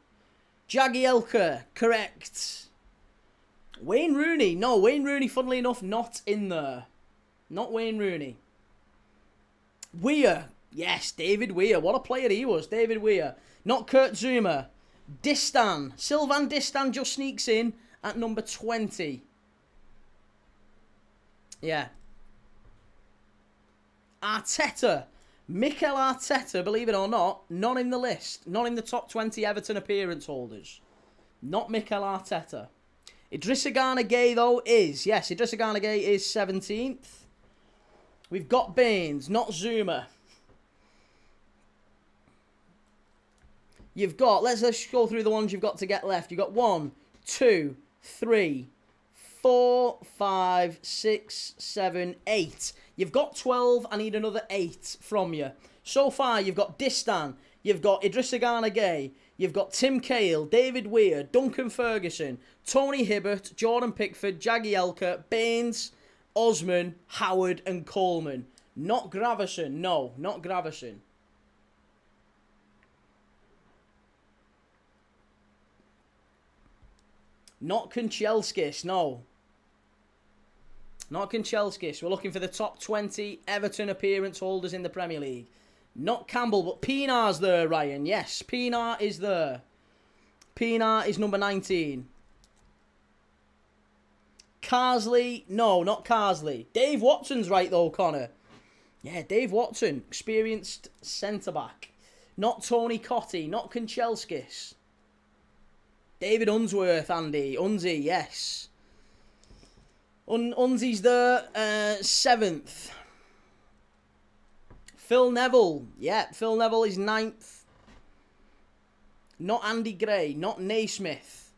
Jagielka, correct. Wayne Rooney. No, Wayne Rooney, funnily enough, not in there. Not Wayne Rooney. Weir. Yes, David Weir. What a player he was. David Weir. Not Kurt Zouma. Distan. Sylvan Distan just sneaks in at number 20. Yeah. Arteta. Mikel Arteta, believe it or not, not in the list. Not in the top 20 Everton appearance holders. Not Mikel Arteta. Idrissa Gana Gueye, though, is. Yes, Idrissa Gana Gueye is 17th. We've got Baines, not Zouma. You've got, let's go through the ones you've got to get left. You've got 1, 2, 3, 4, 5, 6, 7, 8. You've got 12. I need another 8 from you. So far, you've got Distan. You've got Idrissa Gana Gueye. You've got Tim Cahill, David Weir, Duncan Ferguson, Tony Hibbert, Jordan Pickford, Jagielka, Baines, Osman, Howard and Coleman. Not Gravison. No, not Gravison. Not Kanchelskis, no. Not Kanchelskis. We're looking for the top 20 Everton appearance holders in the Premier League. Not Campbell, but Pienaar's there, Ryan. Yes, Pienaar is there. Pienaar is number 19. Carsley, no, not Carsley. Dave Watson's right, though, Connor. Yeah, Dave Watson, experienced centre-back. Not Tony Cottee, not Kanchelskis. David Unsworth, Andy. Unzi, yes. Unzi's there, 7th. Phil Neville. Yeah, Phil Neville is 9th. Not Andy Gray. Not Naismith.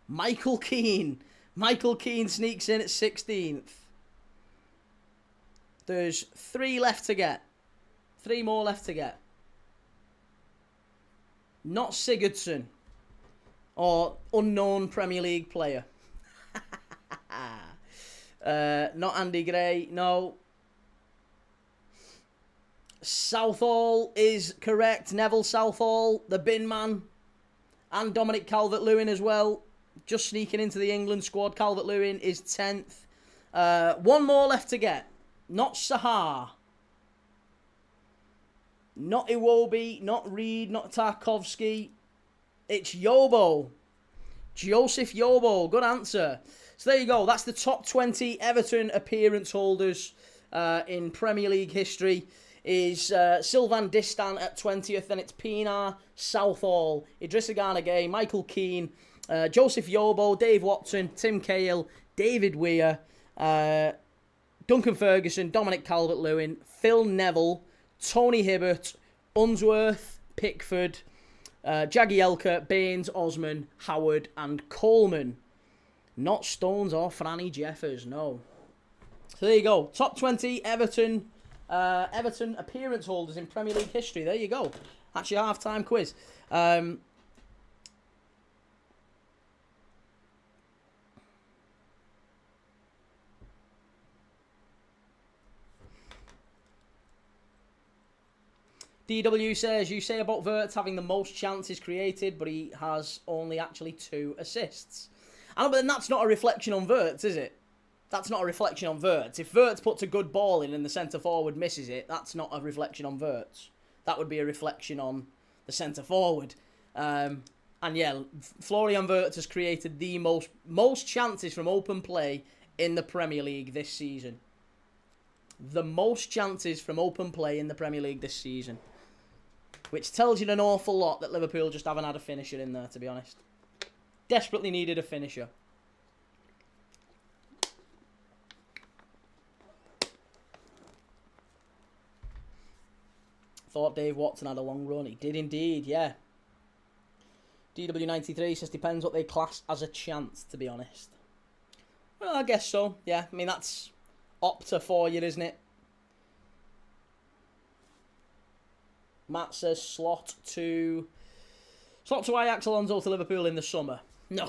Michael Keane. Michael Keane sneaks in at 16th. There's 3 left to get. 3 more left to get. Not Sigurdsson. Or unknown Premier League player. Not Andy Gray, no. Southall is correct. Neville Southall, the bin man. And Dominic Calvert-Lewin as well. Just sneaking into the England squad. Calvert-Lewin is 10th. 1 more left to get. Not Sahar. Not Iwobi, not Reed, not Tarkovsky. It's Yobo. Joseph Yobo. Good answer. So there you go. That's the top 20 Everton appearance holders in Premier League history. Is Sylvan Distan at 20th. Then it's Pienaar, Southall, Idrissa Gana Gueye, Michael Keane, Joseph Yobo, Dave Watson, Tim Cahill, David Weir, Duncan Ferguson, Dominic Calvert-Lewin, Phil Neville, Tony Hibbert, Unsworth, Pickford, Jagielka, Baines, Osman, Howard and Coleman. Not Stones or Franny Jeffers, no. So there you go. Top 20 Everton Everton appearance holders in Premier League history. There you go. That's your half-time quiz. DW says, you say about Wirtz having the most chances created, but he has only actually 2 assists. I know, but then that's not a reflection on Wirtz, is it? That's not a reflection on Wirtz. If Wirtz puts a good ball in and the centre-forward misses it, that's not a reflection on Wirtz. That would be a reflection on the centre-forward. And yeah, Florian Wirtz has created the most chances from open play in the Premier League this season. The most chances from open play in the Premier League this season. Which tells you an awful lot that Liverpool just haven't had a finisher in there, to be honest. Desperately needed a finisher. Thought Dave Watson had a long run. He did indeed, yeah. DW93 says depends what they class as a chance, to be honest. Well, I guess so, yeah. I mean, that's Opta for you, isn't it? Matt says slot to Ajax, Alonso to Liverpool in the summer. No.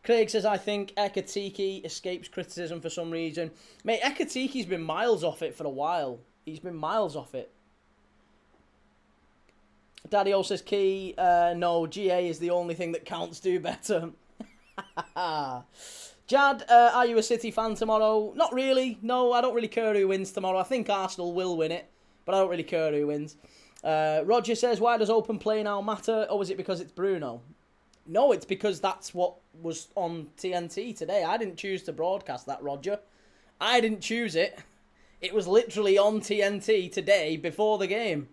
Craig says, I think Ekatike escapes criticism for some reason. Mate, Ekatiki's been miles off it for a while. He's been miles off it. Daddy O says, Key, no, GA is the only thing that counts. Do better. Jad, are you a City fan tomorrow? Not really. No, I don't really care who wins tomorrow. I think Arsenal will win it, but I don't really care who wins. Roger says, why does open play now matter? Or is it because it's Bruno? No, it's because that's what was on TNT today. I didn't choose to broadcast that, Roger. I didn't choose it. It was literally on TNT today before the game.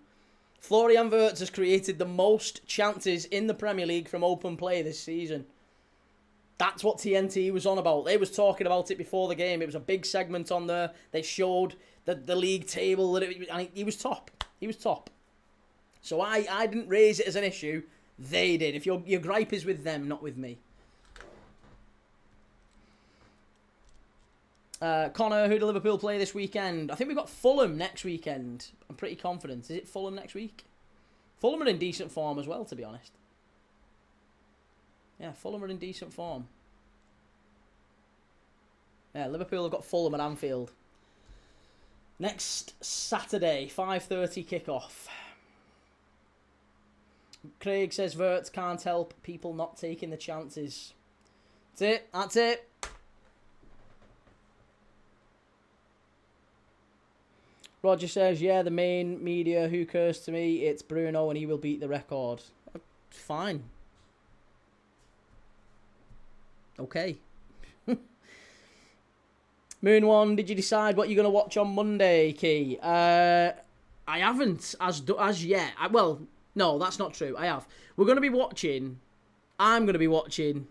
Florian Wirtz has created the most chances in the Premier League from open play this season. That's what TNT was on about. They was talking about it before the game. It was a big segment on there. They showed the league table, and he was top. He was top. So I didn't raise it as an issue. They did. If your gripe is with them, not with me. Connor, who do Liverpool play this weekend? I think we've got Fulham next weekend. I'm pretty confident. Is it Fulham next week? Fulham are in decent form as well, to be honest. Yeah, Fulham are in decent form. Yeah, Liverpool have got Fulham at Anfield. Next Saturday, 5:30 kickoff. Craig says Wirtz can't help people not taking the chances. That's it. That's it. Roger says, yeah, the main media, who cares to me? It's Bruno and he will beat the record. Fine. Okay. Moon One, did you decide what you're going to watch on Monday, Key? I haven't as yet. Well, no, that's not true. I have. We're going to be watching. I'm going to be watching,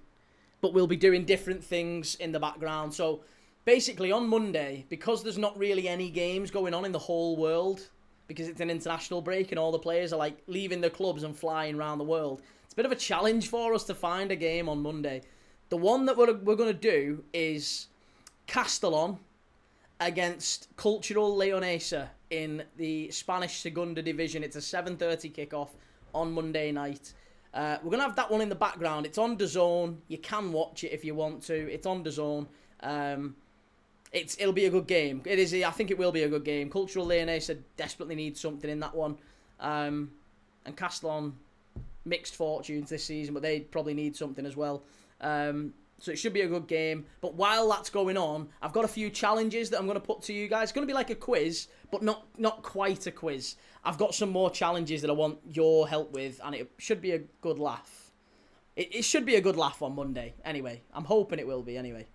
but we'll be doing different things in the background. So basically on Monday, because there's not really any games going on in the whole world, because it's an international break and all the players are like leaving the clubs and flying around the world, it's a bit of a challenge for us to find a game on Monday. The one that we're going to do is Castellon against Cultural Leonesa in the Spanish Segunda Division. It's a 7:30 kickoff on Monday night. We're going to have that one in the background. It's on DAZN. You can watch it if you want to. It's on DAZN. It'll be a good game. It is. I think it will be a good game. Cultural Leonesa desperately needs something in that one. And Castellon, mixed fortunes this season, but they probably need something as well. So it should be a good game. But while that's going on, I've got a few challenges that I'm going to put to you guys. It's going to be like a quiz, but not quite a quiz. I've got some more challenges that I want your help with, and it should be a good laugh. It should be a good laugh on Monday. Anyway, I'm hoping it will be anyway.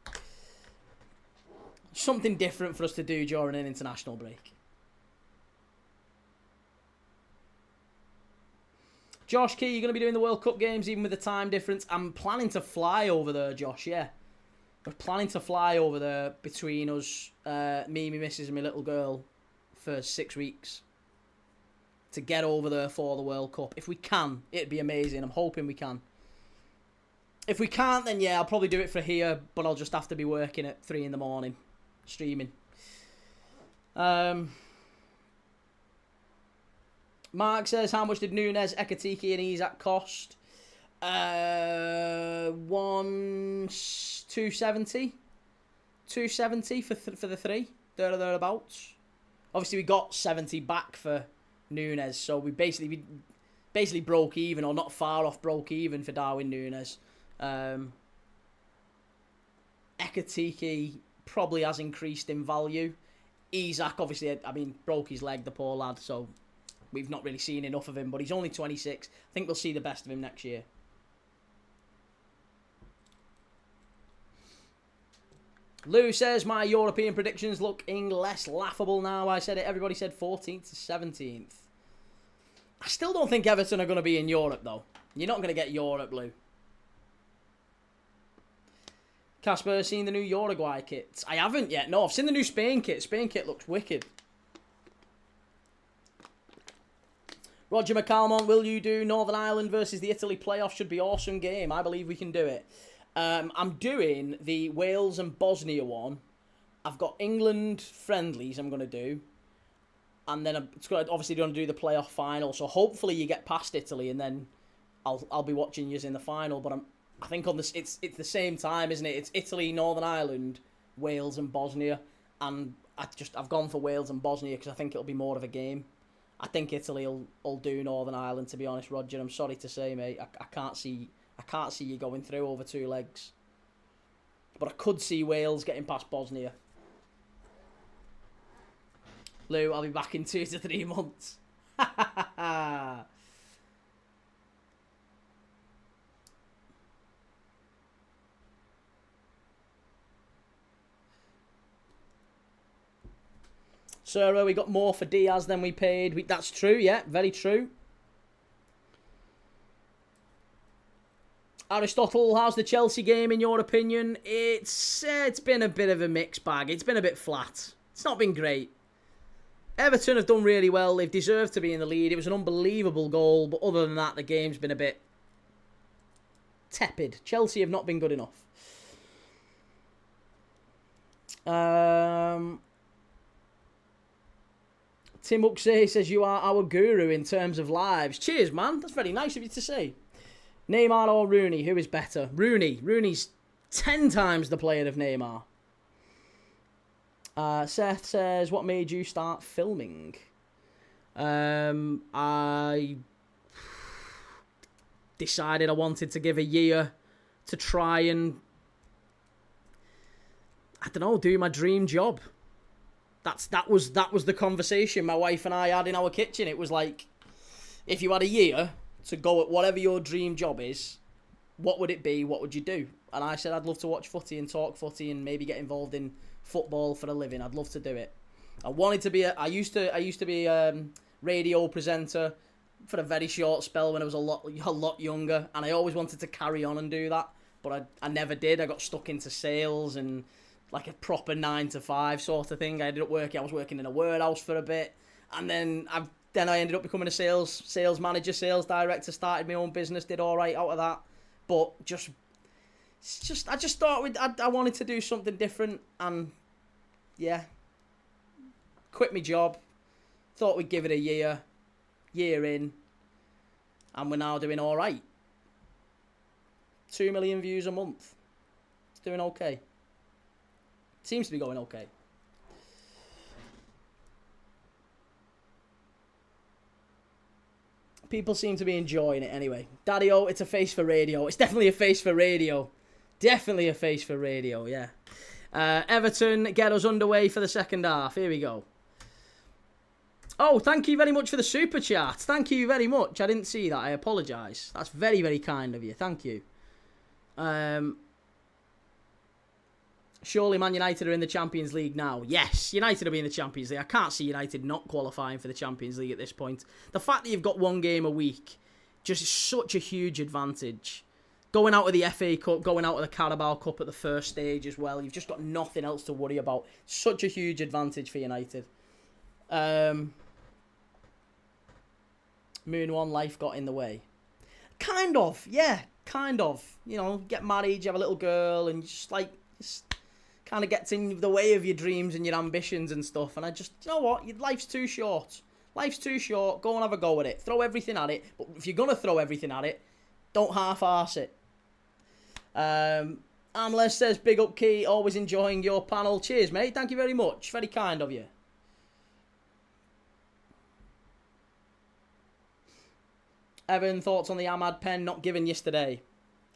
Something different for us to do during an international break. Josh Key, you're going to be doing the World Cup games even with the time difference. I'm planning to fly over there, Josh, yeah. We're planning to fly over there between us, me, my missus and my little girl, for 6 weeks. To get over there for the World Cup. If we can, it'd be amazing. I'm hoping we can. If we can't, then yeah, I'll probably do it for here, but I'll just have to be working at 3 in the morning, streaming. Mark says, how much did Nunes, Ekatike and Isak cost? 270. 270 for the three. Thereabouts. Obviously, we got 70 back for Nunes, so we basically broke even, or not far off broke even for Darwin Nunes. Ekatike probably has increased in value. Isak, obviously, I mean, broke his leg, the poor lad, so we've not really seen enough of him, but he's only 26. I think we'll see the best of him next year. Lou says, my European predictions looking less laughable now. I said it, everybody said 14th to 17th. I still don't think Everton are going to be in Europe, though. You're not going to get Europe, Lou. Casper, seen the new Uruguay kit? I haven't yet. No, I've seen the new Spain kit. Spain kit looks wicked. Roger McCalmont, will you do Northern Ireland versus the Italy playoff? Should be awesome game. I believe we can do it. I'm doing the Wales and Bosnia one. I've got England friendlies I'm going to do. And then I'm obviously going to do the playoff final. So hopefully you get past Italy and then I'll be watching you in the final. But I think on this it's the same time, isn't it? It's Italy, Northern Ireland, Wales and Bosnia. And I've gone for Wales and Bosnia because I think it'll be more of a game. I think Italy will do Northern Ireland, to be honest, Roger. I'm sorry to say, mate. I can't see you going through over two legs. But I could see Wales getting past Bosnia. Lou, I'll be back in 2 to 3 months. So we got more for Diaz than we paid. That's true, yeah, very true. Aristotle, how's the Chelsea game in your opinion? It's been a bit of a mixed bag. It's been a bit flat. It's not been great. Everton have done really well. They've deserved to be in the lead. It was an unbelievable goal, but other than that, the game's been a bit tepid. Chelsea have not been good enough. Tim Uxey says, you are our guru in terms of lives. Cheers, man. That's very nice of you to say. Neymar or Rooney, who is better? Rooney. Rooney's 10 times the player of Neymar. Seth says, what made you start filming? I decided I wanted to give a year to try and, I don't know, do my dream job. That was the conversation my wife and I had in our kitchen. It was like, if you had a year to go at whatever your dream job is, what would it be? What would you do? And I said I'd love to watch footy and talk footy and maybe get involved in football for a living. I'd love to do it. I wanted to be I used to be a radio presenter for a very short spell when I was a lot younger, and I always wanted to carry on and do that, but I never did. I got stuck into sales and like a proper 9 to 5 sort of thing. I was working in a warehouse for a bit, and then I ended up becoming a sales manager, sales director, started my own business, did all right out of that. But I just thought I wanted to do something different, and yeah, quit my job. Thought we'd give it a year in, and we're now doing all right. 2 million views a month. It's doing okay. Seems to be going okay. People seem to be enjoying it anyway. Daddy-o, it's a face for radio. It's definitely a face for radio. Definitely a face for radio, yeah. Everton, get us underway for the second half. Here we go. Oh, thank you very much for the super chat. Thank you very much. I didn't see that. I apologise. That's very, very kind of you. Thank you. Surely Man United are in the Champions League now. Yes, United will be in the Champions League. I can't see United not qualifying for the Champions League at this point. The fact that you've got one game a week, just such a huge advantage. Going out of the FA Cup, going out of the Carabao Cup at the first stage as well. You've just got nothing else to worry about. Such a huge advantage for United. Moon One, life got in the way. Kind of, yeah, kind of. You know, get married, you have a little girl, and just kind of gets in the way of your dreams and your ambitions and stuff. And I just, you know what, your life's too short. Life's too short. Go and have a go at it. Throw everything at it. But if you're going to throw everything at it, don't half-arse it. Amles says, big up, Key. Always enjoying your panel. Cheers, mate. Thank you very much. Very kind of you. Evan, thoughts on the Ahmad pen not given yesterday?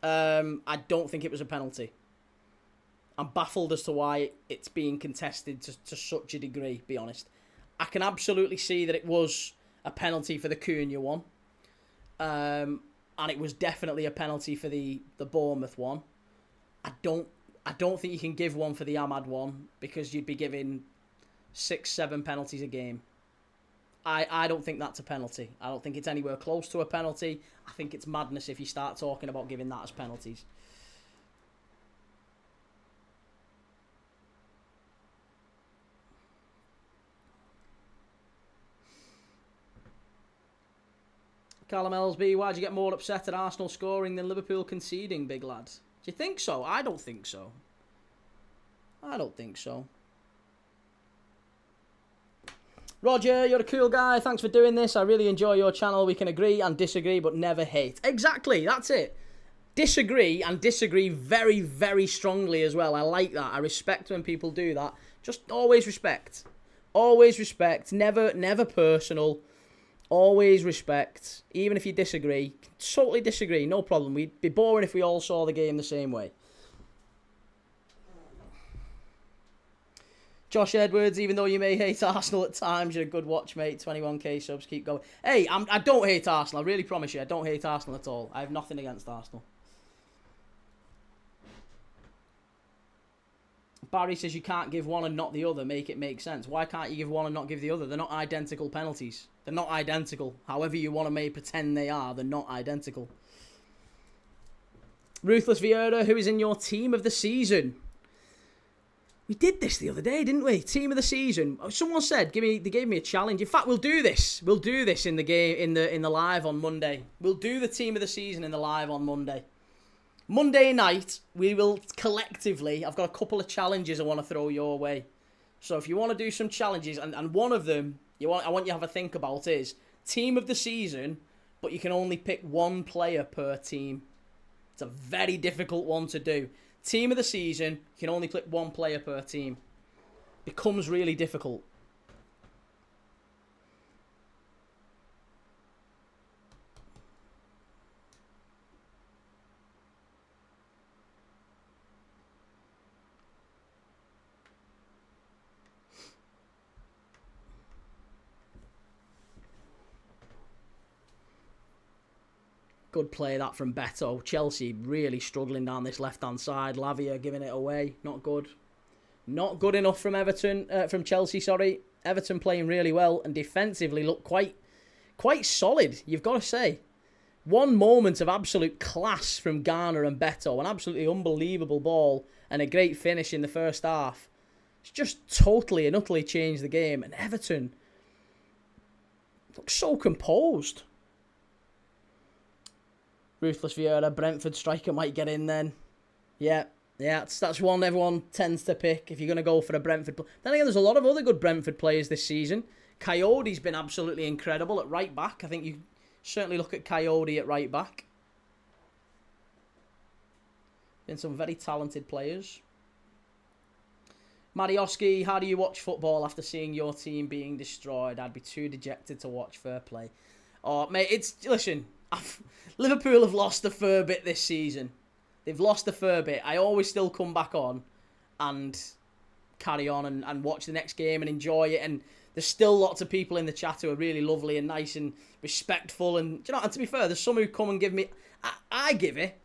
I don't think it was a penalty. I'm baffled as to why it's being contested to such a degree, be honest. I can absolutely see that it was a penalty for the Cunha one. And it was definitely a penalty for the Bournemouth one. I don't think you can give one for the Ahmad one because you'd be giving 6-7 penalties a game. I don't think that's a penalty. I don't think it's anywhere close to a penalty. I think it's madness if you start talking about giving that as penalties. Callum Ellsby, why'd you get more upset at Arsenal scoring than Liverpool conceding, big lad? Do you think so? I don't think so. I don't think so. Roger, you're a cool guy. Thanks for doing this. I really enjoy your channel. We can agree and disagree, but never hate. Exactly, that's it. Disagree and disagree very, very strongly as well. I like that. I respect when people do that. Just always respect. Always respect. Never personal. Always respect. Even if you disagree. Totally disagree. No problem. We'd be boring if we all saw the game the same way. Josh Edwards, even though you may hate Arsenal at times, you're a good watch, mate. 21k subs, keep going. Hey, I don't hate Arsenal. I really promise you, I don't hate Arsenal at all. I have nothing against Arsenal. Barry says you can't give one and not the other. Make it make sense. Why can't you give one and not give the other? They're not identical penalties. They're not identical. However you want to pretend they are, they're not identical. Ruthless Vieira, who is in your team of the season? We did this the other day, didn't we? Team of the season. Someone said, they gave me a challenge. In fact, we'll do this. We'll do this in the game, in the live on Monday. We'll do the team of the season in the live on Monday. Monday night, we will collectively. I've got a couple of challenges I want to throw your way. So if you want to do some challenges, and one of them I want you to have a think about is team of the season, but you can only pick one player per team. It's a very difficult one to do. Team of the season, you can only click one player per team. Becomes really difficult. Good play that from Beto. Chelsea really struggling down this left-hand side. Lavia giving it away. Not good. Not good enough from Everton. From Chelsea, sorry. Everton playing really well and defensively look quite solid, you've got to say. One moment of absolute class from Garner and Beto. An absolutely unbelievable ball and a great finish in the first half. It's just totally and utterly changed the game. And Everton looks so composed. Ruthless Vieira, Brentford striker might get in then. Yeah, that's one everyone tends to pick if you're going to go for a Brentford player. Then again, there's a lot of other good Brentford players this season. Coyote's been absolutely incredible at right back. I think you certainly look at Coyote at right back. Been some very talented players. Marioski, how do you watch football after seeing your team being destroyed? I'd be too dejected to watch, fair play. Oh, mate, listen... Liverpool have lost a fair bit this season. They've lost a fair bit. I always still come back on and carry on and watch the next game and enjoy it. And there's still lots of people in the chat who are really lovely and nice and respectful. And and to be fair, there's some who come and give me... I give it.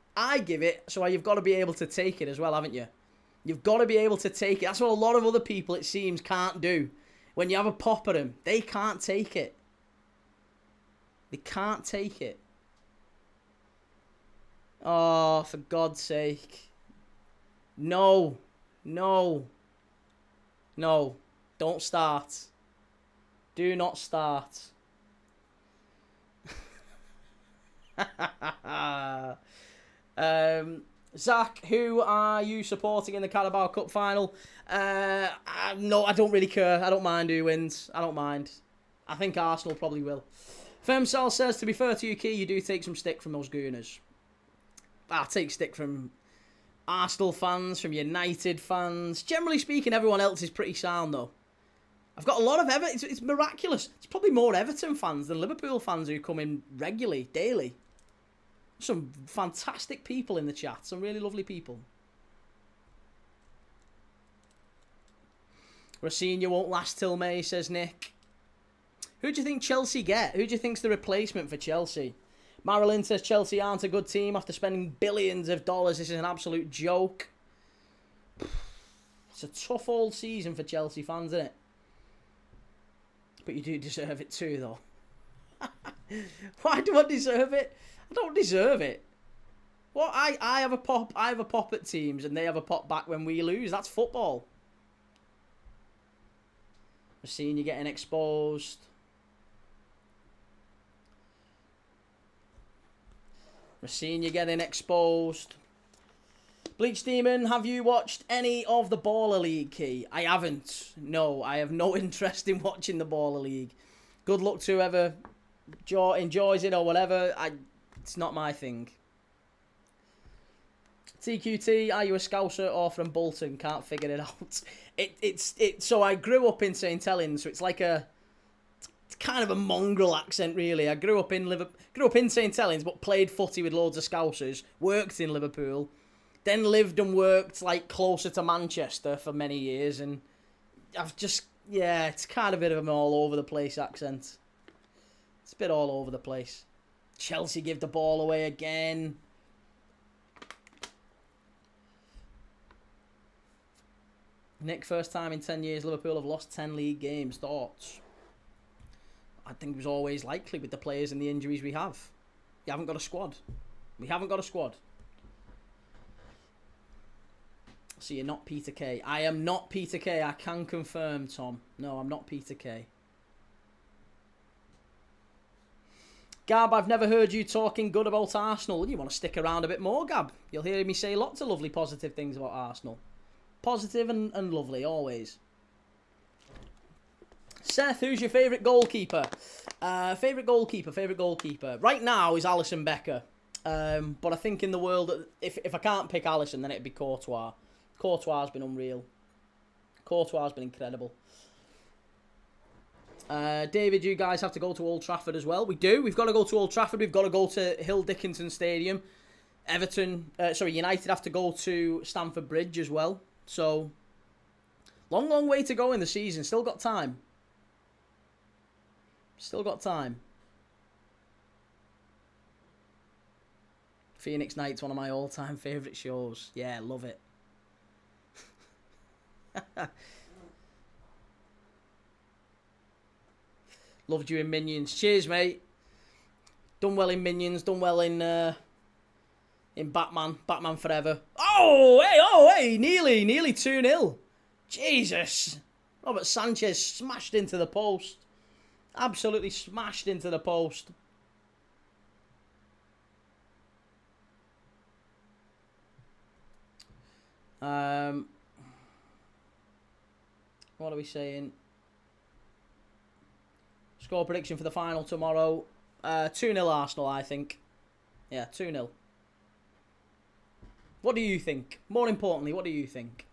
So you've got to be able to take it as well, haven't you? You've got to be able to take it. That's what a lot of other people, it seems, can't do. When you have a pop at them, they can't take it. They can't take it. Oh, for God's sake. No. Don't start. Do not start. Zach, who are you supporting in the Carabao Cup final? No, I don't really care. I don't mind who wins. I don't mind. I think Arsenal probably will. Firmcell says, to be fair to you, Key, you do take some stick from those Gooners. I take stick from Arsenal fans, from United fans. Generally speaking, everyone else is pretty sound, though. I've got a lot of Everton. It's miraculous. It's probably more Everton fans than Liverpool fans who come in regularly, daily. Some fantastic people in the chat. Some really lovely people. Rosenior won't last till May, says Nick. Who do you think Chelsea get? Who do you think's the replacement for Chelsea? Marilyn says Chelsea aren't a good team after spending billions of dollars. This is an absolute joke. It's a tough old season for Chelsea fans, isn't it? But you do deserve it too, though. Why do I deserve it? I don't deserve it. Well, I have a pop. I have a pop at teams, and they have a pop back when we lose. That's football. We're seeing you getting exposed. We're seeing you getting exposed. Bleach Demon, have you watched any of the Baller League, Key? I haven't. No, I have no interest in watching the Baller League. Good luck to whoever enjoys it or whatever. It's not my thing. TQT, are you a Scouser or from Bolton? Can't figure it out. So I grew up in St Helens, so it's like it's kind of a mongrel accent, really. I grew up in St Helens, but played footy with loads of Scousers. Worked in Liverpool. Then lived and worked like closer to Manchester for many years, and I've just, it's kind of a bit of an all over the place accent. It's a bit all over the place. Chelsea give the ball away again. Nick, first time in 10 years Liverpool have lost 10 league games. Thoughts? I think it was always likely with the players and the injuries we have. You haven't got a squad. We haven't got a squad. So you're not Peter Kay. I am not Peter Kay. I can confirm, Tom. No, I'm not Peter Kay. Gab, I've never heard you talking good about Arsenal. You want to stick around a bit more, Gab? You'll hear me say lots of lovely positive things about Arsenal. Positive and lovely, always. Seth, who's your favourite goalkeeper? Favourite goalkeeper. Right now is Alisson Becker. But I think in the world, if I can't pick Alisson, then it'd be Courtois. Courtois has been unreal. Courtois has been incredible. David, you guys have to go to Old Trafford as well. We do. We've got to go to Old Trafford. We've got to go to Hill Dickinson Stadium. United have to go to Stamford Bridge as well. So, long way to go in the season. Still got time. Phoenix Night's one of my all-time favourite shows. Yeah, love it. Loved you in Minions. Cheers, mate. Done well in Minions. Done well in Batman. Batman Forever. Oh, hey. Nearly 2-0. Jesus. Robert Sanchez smashed into the post. Absolutely smashed into the post. What are we saying? Score prediction for the final tomorrow. 2-0 Arsenal, I think. Yeah, 2-0. What do you think? More importantly, what do you think?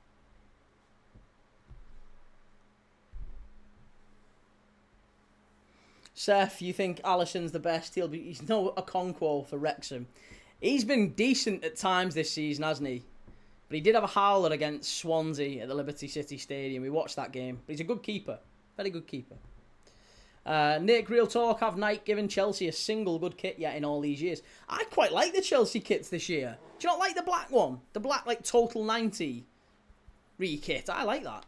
Seth, you think Alisson's the best? He's no Okonkwo for Wrexham. He's been decent at times this season, hasn't he? But he did have a howler against Swansea at the Liberty City Stadium. We watched that game. But he's a good keeper. Very good keeper. Nick, real talk, have Nike given Chelsea a single good kit yet in all these years? I quite like the Chelsea kits this year. Do you not like the black one? The black, like, Total 90 re-kit. I like that.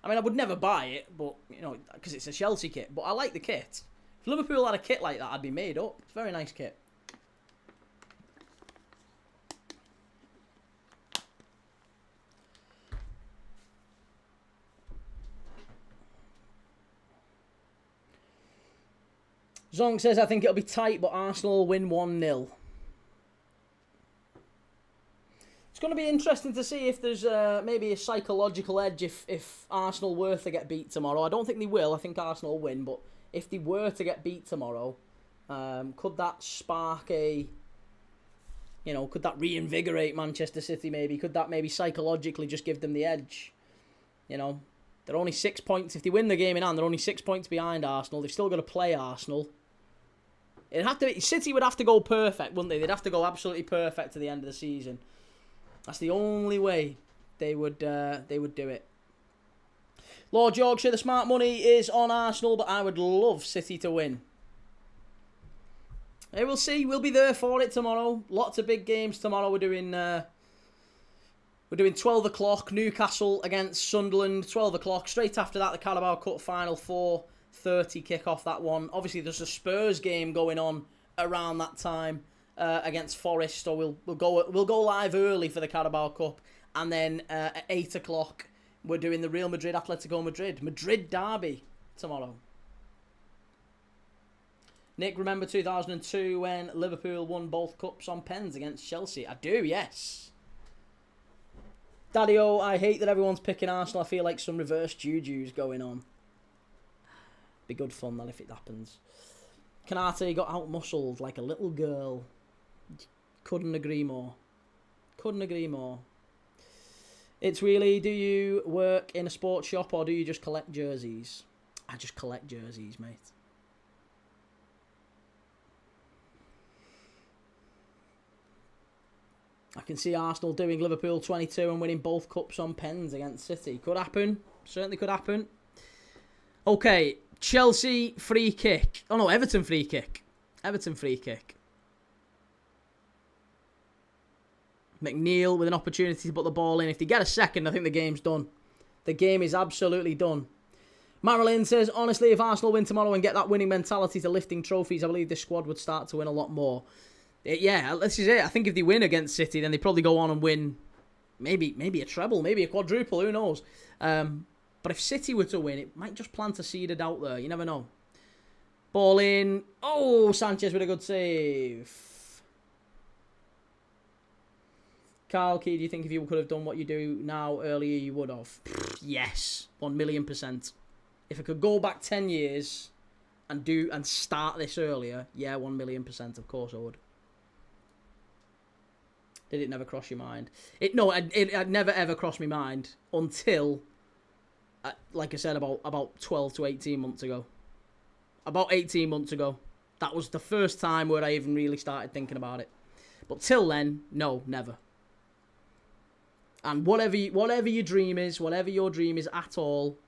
I mean, I would never buy it, but, you know, because it's a Chelsea kit. But I like the kit. If Liverpool had a kit like that, I'd be made up. It's a very nice kit. Zonk says, I think it'll be tight, but Arsenal will win 1-0. It's going to be interesting to see if there's maybe a psychological edge if Arsenal were to get beat tomorrow. I don't think they will. I think Arsenal will win. But if they were to get beat tomorrow, could that spark a... could that reinvigorate Manchester City maybe? Could that maybe psychologically just give them the edge? They're only 6 points. If they win the game in hand, they're only 6 points behind Arsenal. They've still got to play Arsenal. City would have to go perfect, wouldn't they? They'd have to go absolutely perfect to the end of the season. That's the only way they would do it. Lord Yorkshire, the smart money is on Arsenal, but I would love City to win. Hey, we'll see. We'll be there for it tomorrow. Lots of big games tomorrow. We're doing 12 o'clock. Newcastle against Sunderland. 12 o'clock. Straight after that, the Carabao Cup final. 4:30 kick-off, that one. Obviously, there's a Spurs game going on around that time against Forest. So we'll go live early for the Carabao Cup, and then at 8 o'clock we're doing the Real Madrid Atletico Madrid derby tomorrow. Nick, remember 2002 when Liverpool won both cups on pens against Chelsea? I do, yes. Daddy-O, I hate that everyone's picking Arsenal. I feel like some reverse juju's going on. Be good fun, that, if it happens. Kanate got out-muscled like a little girl. Couldn't agree more. Couldn't agree more. It's really, do you work in a sports shop or do you just collect jerseys? I just collect jerseys, mate. I can see Arsenal doing Liverpool 22 and winning both cups on pens against City. Could happen. Certainly could happen. Okay, Chelsea free kick. Oh no, Everton free kick. Everton free kick. McNeil with an opportunity to put the ball in. If they get a second, I think the game's done. The game is absolutely done. Marilyn says, honestly, if Arsenal win tomorrow and get that winning mentality to lifting trophies, I believe this squad would start to win a lot more. Yeah, this is it. I think if they win against City, then they probably go on and win maybe a treble, maybe a quadruple, who knows. But if City were to win, it might just plant a seed of doubt there. You never know. Ball in. Oh, Sanchez with a good save. Carl Key, do you think if you could have done what you do now earlier, you would have? Yes, 1,000,000%. If I could go back 10 years and start this earlier, yeah, 1,000,000%, of course I would. Did it never cross your mind? It never ever crossed my mind until, like I said, about 12 to 18 months ago. About 18 months ago. That was the first time where I even really started thinking about it. But till then, no, never. And whatever your dream is, whatever your dream is at all,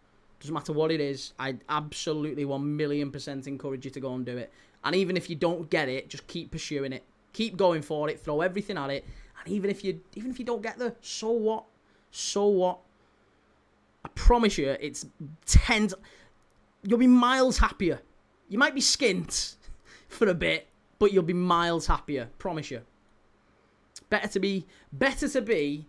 doesn't matter what it is, I absolutely 1,000,000% encourage you to go and do it. And even if you don't get it, just keep pursuing it. Keep going for it. Throw everything at it. And even if you don't get there, so what? So what? I promise you, you'll be miles happier. You might be skint for a bit, but you'll be miles happier. Promise you. Better to be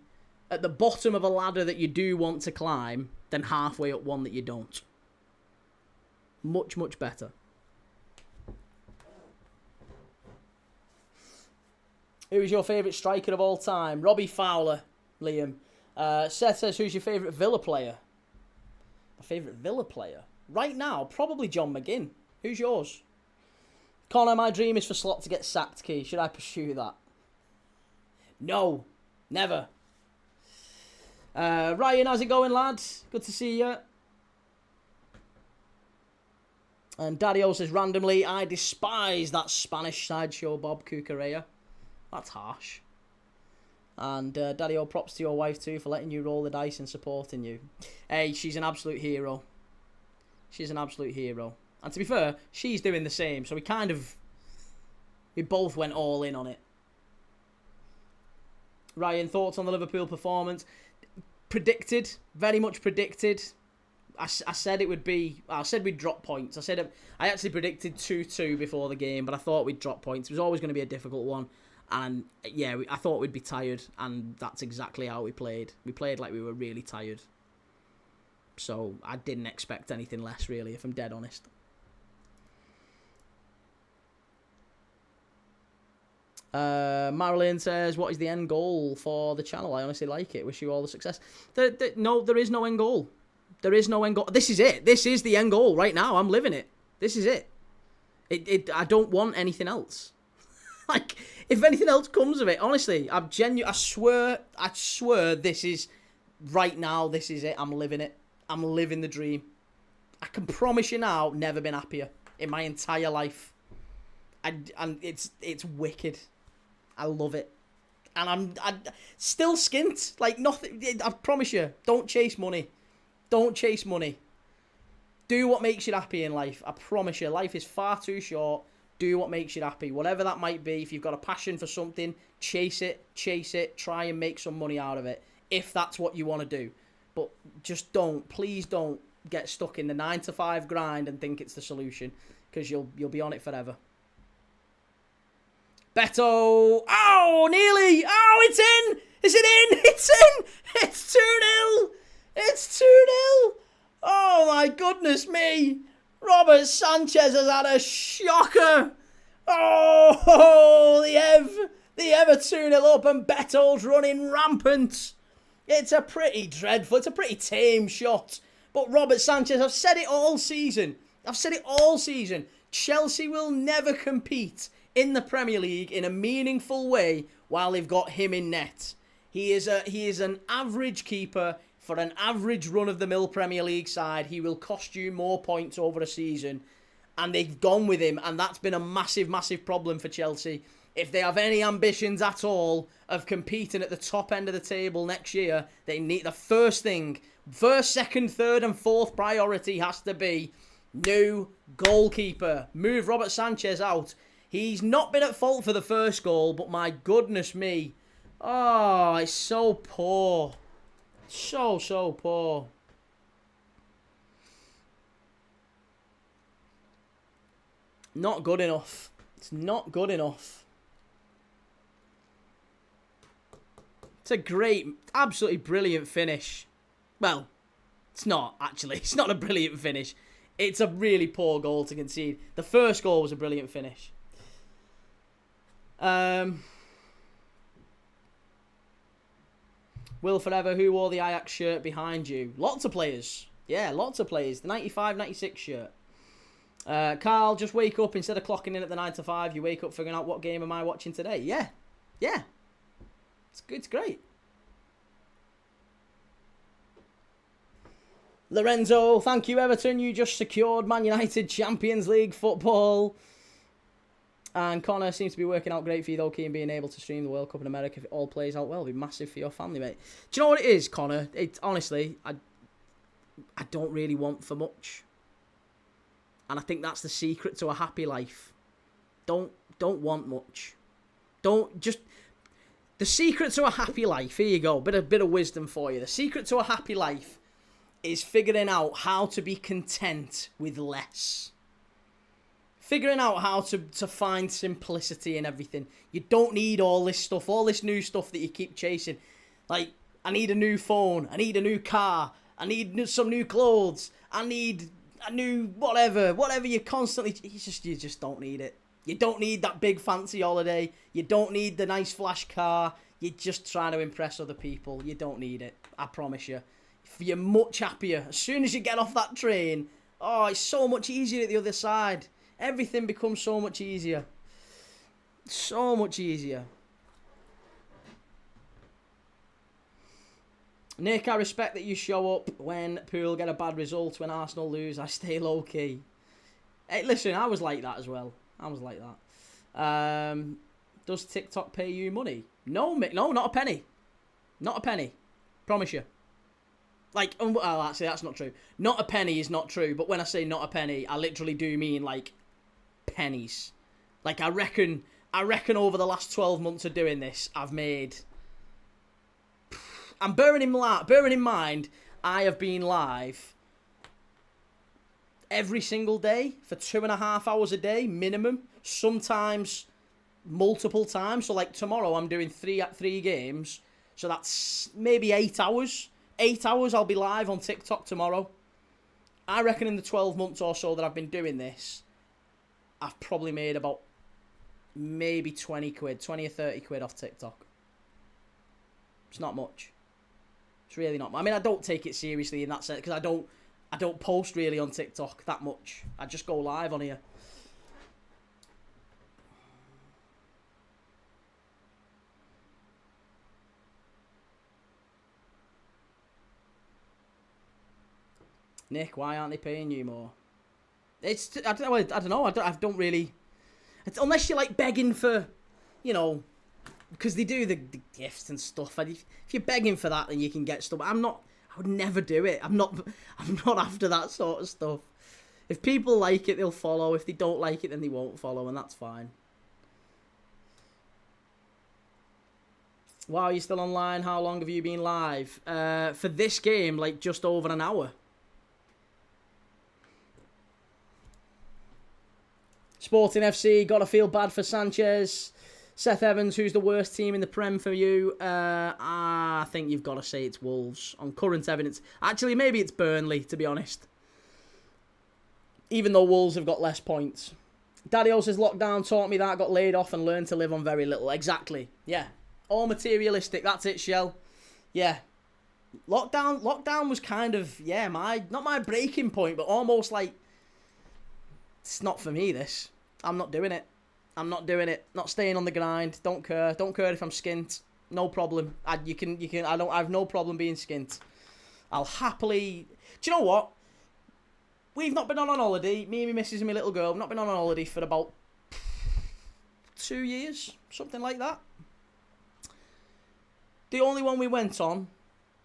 at the bottom of a ladder that you do want to climb than halfway up one that you don't. Much, much better. Who is your favourite striker of all time? Robbie Fowler, Liam. Seth says, who's your favourite Villa player? My favourite Villa player? Right now, probably John McGinn. Who's yours? Connor, my dream is for Slot to get sacked, Key. Should I pursue that? No. Never. Ryan, how's it going, lads? Good to see you. And Daddy-O says, randomly, I despise that Spanish sideshow Bob Cucurella. That's harsh. And Daddy-O, props to your wife too for letting you roll the dice and supporting you. Hey, she's an absolute hero. She's an absolute hero. And to be fair, she's doing the same. So we both went all in on it. Ryan, thoughts on the Liverpool performance? Predicted. Very much predicted. I said it would be... I said we'd drop points. I actually predicted 2-2 before the game, but I thought we'd drop points. It was always going to be a difficult one. And yeah, I thought we'd be tired, and that's exactly how we played. We played like we were really tired. So I didn't expect anything less, really, if I'm dead honest. Marilyn says, what is the end goal for the channel? I honestly like it. Wish you all the success. No, there is no end goal. There is no end goal. This is it. This is the end goal right now. I'm living it. This is it. I don't want anything else. Like, if anything else comes of it, honestly, I swear this is, right now, this is it. I'm living it. I'm living the dream. I can promise you now, never been happier in my entire life. And it's wicked. I love it. And I'm still skint. Like, nothing. I promise you, don't chase money. Don't chase money. Do what makes you happy in life. I promise you, life is far too short. Do what makes you happy. Whatever that might be. If you've got a passion for something, chase it. Try and make some money out of it. If that's what you want to do. But just please don't get stuck in the 9-to-5 grind and think it's the solution. Because you'll be on it forever. Beto. Oh, nearly. Oh, it's in. Is it in? It's in. It's 2-0. It's 2-0. Oh, my goodness me. Robert Sanchez has had a shocker. Oh, the Ever 2-0 up and Beto's running rampant. It's a pretty dreadful, it's a pretty tame shot. But Robert Sanchez, I've said it all season. Chelsea will never compete in the Premier League in a meaningful way while they've got him in net. He is an average keeper for an average run-of-the-mill Premier League side. He will cost you more points over a season. And they've gone with him, and that's been a massive, massive problem for Chelsea. If they have any ambitions at all of competing at the top end of the table next year, they need the first, second, third, and fourth priority has to be new goalkeeper. Move Robert Sanchez out. He's not been at fault for the first goal, but my goodness me. Oh, it's so poor. So poor. Not good enough. It's not good enough. It's a great, absolutely brilliant finish. Well, it's not, actually. It's not a brilliant finish. It's a really poor goal to concede. The first goal was a brilliant finish. Will Forever, who wore the Ajax shirt behind you? Lots of players. Yeah, lots of players. The 95-96 shirt. Carl, just wake up instead of clocking in at the 9-to-5. You wake up figuring out what game am I watching today. Yeah. It's good. It's great. Lorenzo, thank you, Everton. You just secured Man United Champions League football. And Connor, seems to be working out great for you, though, Keane, being able to stream the World Cup in America. If it all plays out well, it'll be massive for your family, mate. Do you know what it is, Connor? Honestly, I don't really want for much. And I think that's the secret to a happy life. Don't want much. The secret to a happy life, here you go, bit of wisdom for you. The secret to a happy life is figuring out how to be content with less. Figuring out how to find simplicity in everything. You don't need all this stuff, all this new stuff that you keep chasing. Like, I need a new phone, I need a new car, I need some new clothes, I need a new whatever you constantly, you just don't need it. You don't need that big fancy holiday, you don't need the nice flash car, you're just trying to impress other people. You don't need it, I promise you. You're much happier as soon as you get off that train. Oh, it's so much easier at the other side. Everything becomes so much easier. So much easier. Nick, I respect that you show up when Poole get a bad result. When Arsenal lose, I stay low-key. Hey, listen, I was like that as well. I was like that. Does TikTok pay you money? No, Mick. No, not a penny. Not a penny. Promise you. Like, well, actually, that's not true. Not a penny is not true. But when I say not a penny, I literally do mean, like, pennies. Like, I reckon over the last 12 months of doing this, I've made... And bearing in mind, I have been live every single day for 2.5 hours a day, minimum. Sometimes multiple times. So, like, tomorrow I'm doing three games. So that's maybe 8 hours. 8 hours I'll be live on TikTok tomorrow. I reckon in the 12 months or so that I've been doing this, I've probably made about maybe 20 quid, 20 or 30 quid off TikTok. It's not much. It's really not. I mean, I don't take it seriously in that sense because I don't post really on TikTok that much. I just go live on here. Nick, why aren't they paying you more? I don't know. I don't really. Unless you're like begging for, you know, because they do the gifts and stuff. And if you're begging for that, then you can get stuff. I would never do it. I'm not after that sort of stuff. If people like it, they'll follow. If they don't like it, then they won't follow, and that's fine. Wow, you're still online. How long have you been live? For this game, like just over an hour. Sporting FC, gotta feel bad for Sanchez. Seth Evans, who's the worst team in the Prem for you? I think you've got to say it's Wolves. On current evidence. Actually, maybe it's Burnley, to be honest. Even though Wolves have got less points. Daddy-O says, lockdown taught me that. Got laid off and learned to live on very little. Exactly. Yeah. All materialistic. That's it, Shell. Yeah. Lockdown was kind of, yeah, not my breaking point, but almost like, it's not for me, this. I'm not doing it. I'm not doing it. Not staying on the grind. Don't care. Don't care if I'm skint. No problem. I have no problem being skint. I'll happily. Do you know what? We've not been on holiday. Me and my missus and my little girl have not been on holiday for about 2 years, something like that. The only one we went on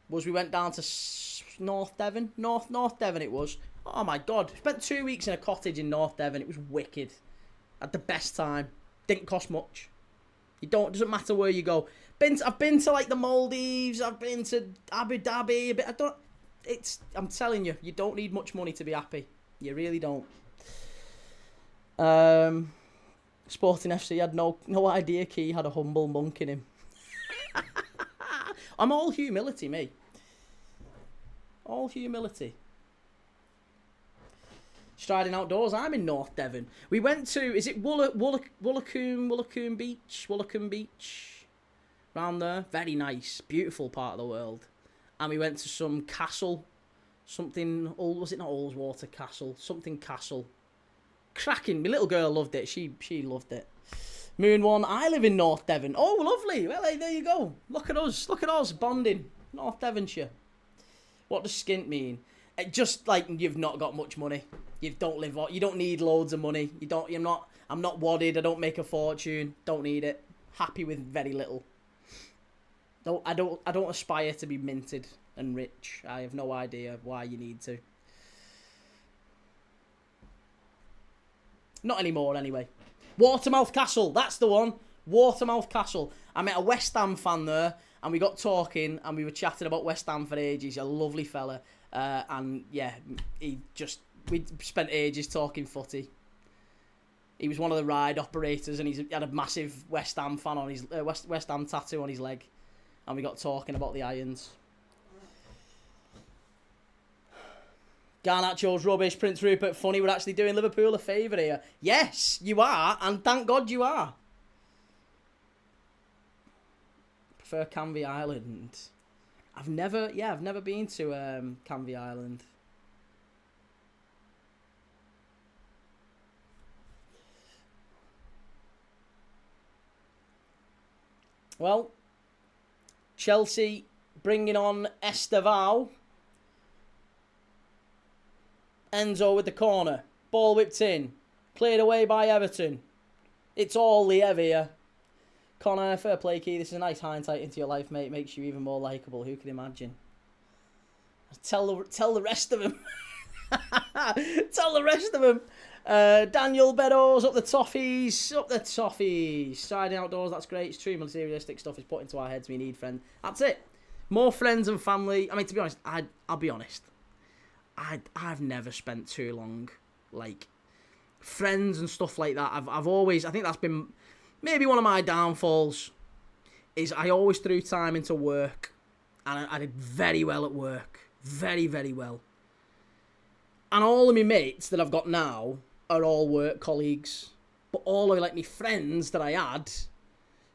was we went down to North Devon. North Devon it was. Oh my God. Spent 2 weeks in a cottage in North Devon. It was wicked. Had the best time. Didn't cost much. Doesn't matter where you go. I've been to like the Maldives. I've been to Abu Dhabi. I'm telling you, you don't need much money to be happy. You really don't. Sporting FC had no idea Key had a humble monk in him. I'm all humility, me. All humility. Striding outdoors. I'm in North Devon. We went to, is it Wollacombe Beach? Round there. Very nice. Beautiful part of the world. And we went to some castle. Something, was it not Ullswater Castle? Something castle. Cracking. My little girl loved it. She loved it. Moon One, I live in North Devon. Oh, lovely. Well, there you go. Look at us. Look at us bonding. North Devonshire. What does skint mean? It just like you've not got much money. You don't need loads of money. I'm not wadded. I don't make a fortune. Don't need it. Happy with very little. I don't aspire to be minted and rich. I have no idea why you need to. Not anymore, anyway. Watermouth Castle, that's the one. Watermouth Castle. I met a West Ham fan there, and we got talking, and we were chatting about West Ham for ages. A lovely fella, and yeah, we spent ages talking footy. He was one of the ride operators, and he had a massive West Ham fan on his West Ham tattoo on his leg, and we got talking about the Irons. Garnacho's rubbish. Prince Rupert, funny. We're actually doing Liverpool a favour here. Yes, you are, and thank God you are. Prefer Canvey Island. I've never been to Canvey Island. Well, Chelsea bringing on Estevao. Enzo with the corner. Ball whipped in. Cleared away by Everton. It's all the ever here. Connor, fair play, Key. This is a nice hindsight into your life, mate. Makes you even more likeable. Who can imagine? Tell the rest of them. Tell the rest of them. Daniel Beddoes up the Toffees. Up the Toffees. Striding outdoors, that's great. It's true materialistic stuff is put into our heads. We need friends. That's it. More friends and family. I mean, to be honest, I'll be honest. I've never spent too long, like, friends and stuff like that. I've always, I think that's been maybe one of my downfalls, is I always threw time into work, and I did very well at work. Very, very well. And all of my mates that I've got now are all work colleagues. But all of like my friends that I had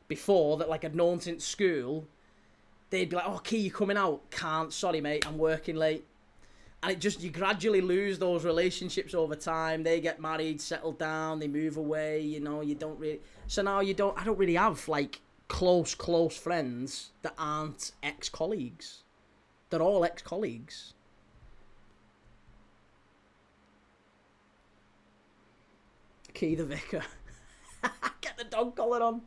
before that like I'd known since school, they'd be like, "Oh, Key, you coming out?" "Can't, sorry mate, I'm working late." And it just, you gradually lose those relationships over time. They get married, settle down, they move away, you know, you don't really... So now I don't really have, like, close friends that aren't ex-colleagues. They're all ex-colleagues. Key the vicar. Get the dog collar on.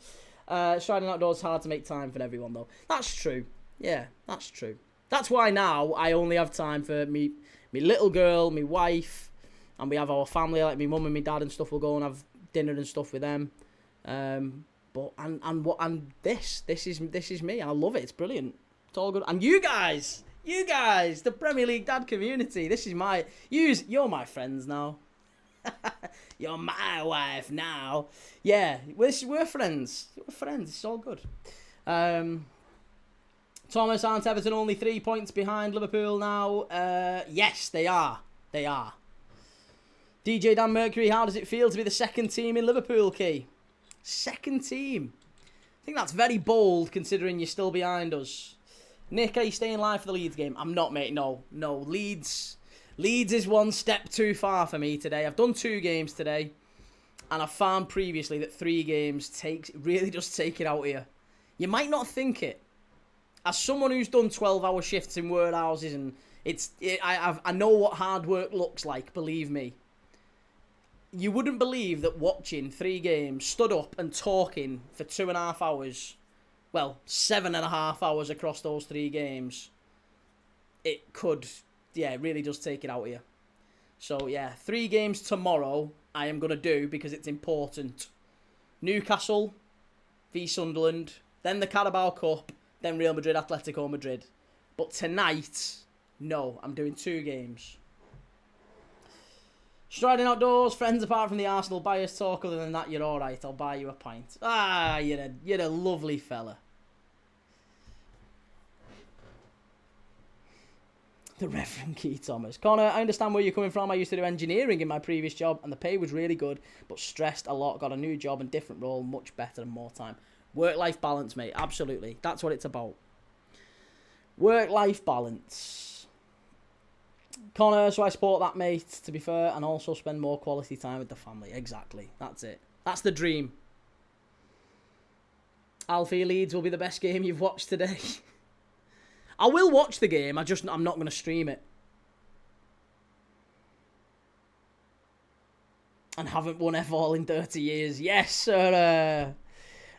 Striding outdoors is hard to make time for everyone, though. That's true. Yeah, that's true. That's why now I only have time for me little girl, me wife, and we have our family, like me mum and me dad and stuff. We'll go and have dinner and stuff with them. This is me. I love it. It's brilliant. It's all good. And you guys, the Premier League dad community. You're my friends now. You're my wife now. Yeah, we're friends. We're friends. It's all good. Thomas, aren't Everton only 3 points behind Liverpool now? Yes, they are. They are. DJ Dan Mercury, how does it feel to be the second team in Liverpool, Key? Second team. I think that's very bold considering you're still behind us. Nick, are you staying live for the Leeds game? I'm not, mate. No. Leeds is one step too far for me today. I've done 2 games today, and I've found previously that 3 games really does take it out here. You might not think it. As someone who's done 12-hour shifts in warehouses, and I know what hard work looks like, believe me. You wouldn't believe that watching 3 games, stood up and talking for 2.5 hours, well, 7.5 hours across those 3 games, it really does take it out of you. So, yeah, 3 games tomorrow I am going to do because it's important. Newcastle v Sunderland, then the Carabao Cup, then Real Madrid, Atletico Madrid. But tonight, no, I'm doing 2 games. Striding outdoors, friends apart from the Arsenal bias talk. Other than that, you're all right. I'll buy you a pint. You're a lovely fella. The Reverend Key Thomas. Connor, I understand where you're coming from. I used to do engineering in my previous job, and the pay was really good, but stressed a lot. Got a new job and different role, much better and more time. Work-life balance, mate. Absolutely. That's what it's about. Work-life balance. Connor, so I support that, mate, to be fair, and also spend more quality time with the family. Exactly. That's it. That's the dream. Alfie, Leeds will be the best game you've watched today. I will watch the game. I'm not going to stream it. And haven't won F-all in 30 years. Yes, sir.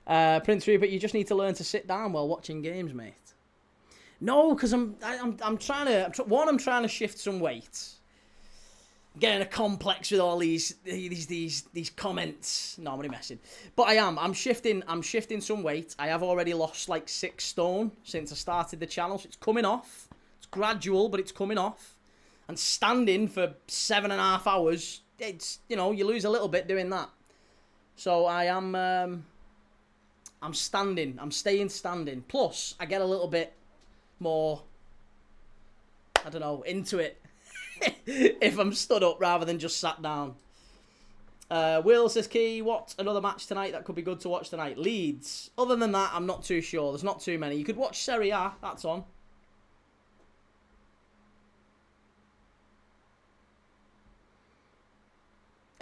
Prince Rupert, you just need to learn to sit down while watching games, mate. No, because I'm trying to shift some weight. Getting a complex with all these comments. No, I'm only messing. But I'm shifting some weight. I have already lost like 6 stone since I started the channel. So it's coming off. It's gradual, but it's coming off. And standing for 7.5 hours, it's, you lose a little bit doing that. So I'm standing. I'm staying standing. Plus, I get a little bit more, I don't know, into it if I'm stood up rather than just sat down. Will says, Key, what? Another match tonight that could be good to watch tonight? Leeds. Other than that, I'm not too sure. There's not too many. You could watch Serie A. That's on.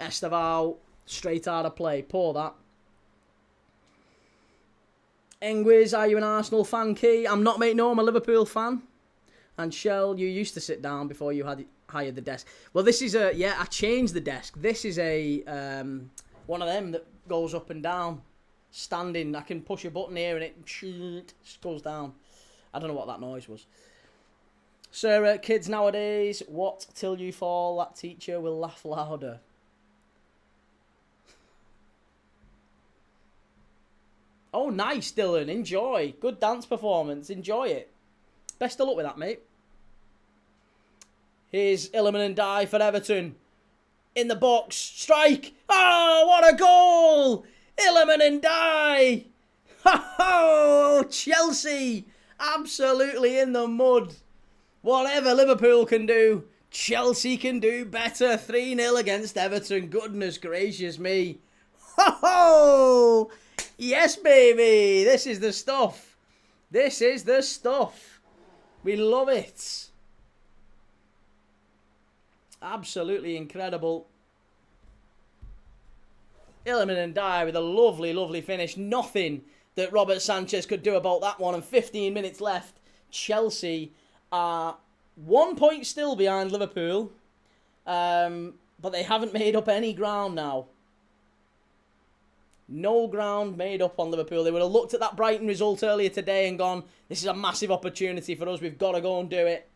Esteval, straight out of play. Pour that. Engwiz, are you an Arsenal fan, Key? I'm not, mate. No, I'm a Liverpool fan. And Shell, you used to sit down before you had hired the desk. Well, this is I changed the desk. This is one of them that goes up and down. Standing, I can push a button here and it just goes down. I don't know what that noise was. Sarah, kids nowadays, what till you fall? That teacher will laugh louder. Oh, nice, Dylan. Enjoy. Good dance performance. Enjoy it. Best of luck with that, mate. Here's Illiman and Die for Everton. In the box. Strike. Oh, what a goal. Illiman and Die. Oh, Chelsea. Absolutely in the mud. Whatever Liverpool can do, Chelsea can do better. 3-0 against Everton. Goodness gracious me. Ho! Yes, baby. This is the stuff. This is the stuff. We love it. Absolutely incredible. Iliman and Dyer with a lovely, lovely finish. Nothing that Robert Sanchez could do about that one. And 15 minutes left. Chelsea are 1 point still behind Liverpool. But they haven't made up any ground now. No ground made up on Liverpool. They would have looked at that Brighton result earlier today and gone, this is a massive opportunity for us. We've got to go and do it.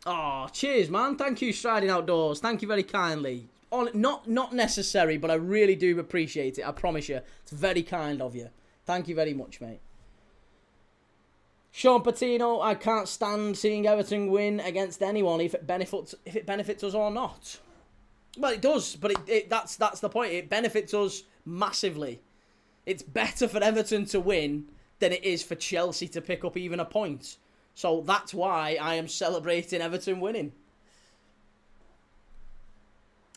Oh, cheers, man. Thank you, Striding Outdoors. Thank you very kindly. Not necessary, but I really do appreciate it. I promise you. It's very kind of you. Thank you very much, mate. Sean Patino, I can't stand seeing Everton win against anyone if it benefits us or not. Well, it does, but that's the point. It benefits us massively. It's better for Everton to win than it is for Chelsea to pick up even a point. So that's why I am celebrating Everton winning.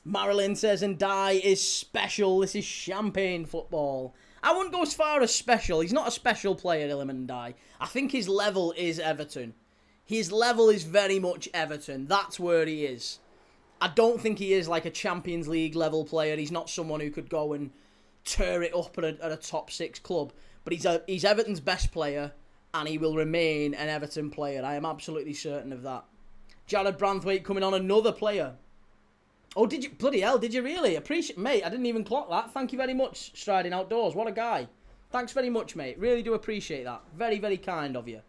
Marilyn says, and Dye is special. This is champagne football. I wouldn't go as far as special. He's not a special player, Iliman Dye. I think his level is Everton. His level is very much Everton. That's where he is. I don't think he is like a Champions League level player. He's not someone who could go and tear it up at a top 6 club. But he's Everton's best player, and he will remain an Everton player. I am absolutely certain of that. Jared Branthwaite coming on, another player. Oh, did you? Bloody hell, did you really? Appreciate, mate, I didn't even clock that. Thank you very much, Striding Outdoors. What a guy. Thanks very much, mate. Really do appreciate that. Very, very kind of you.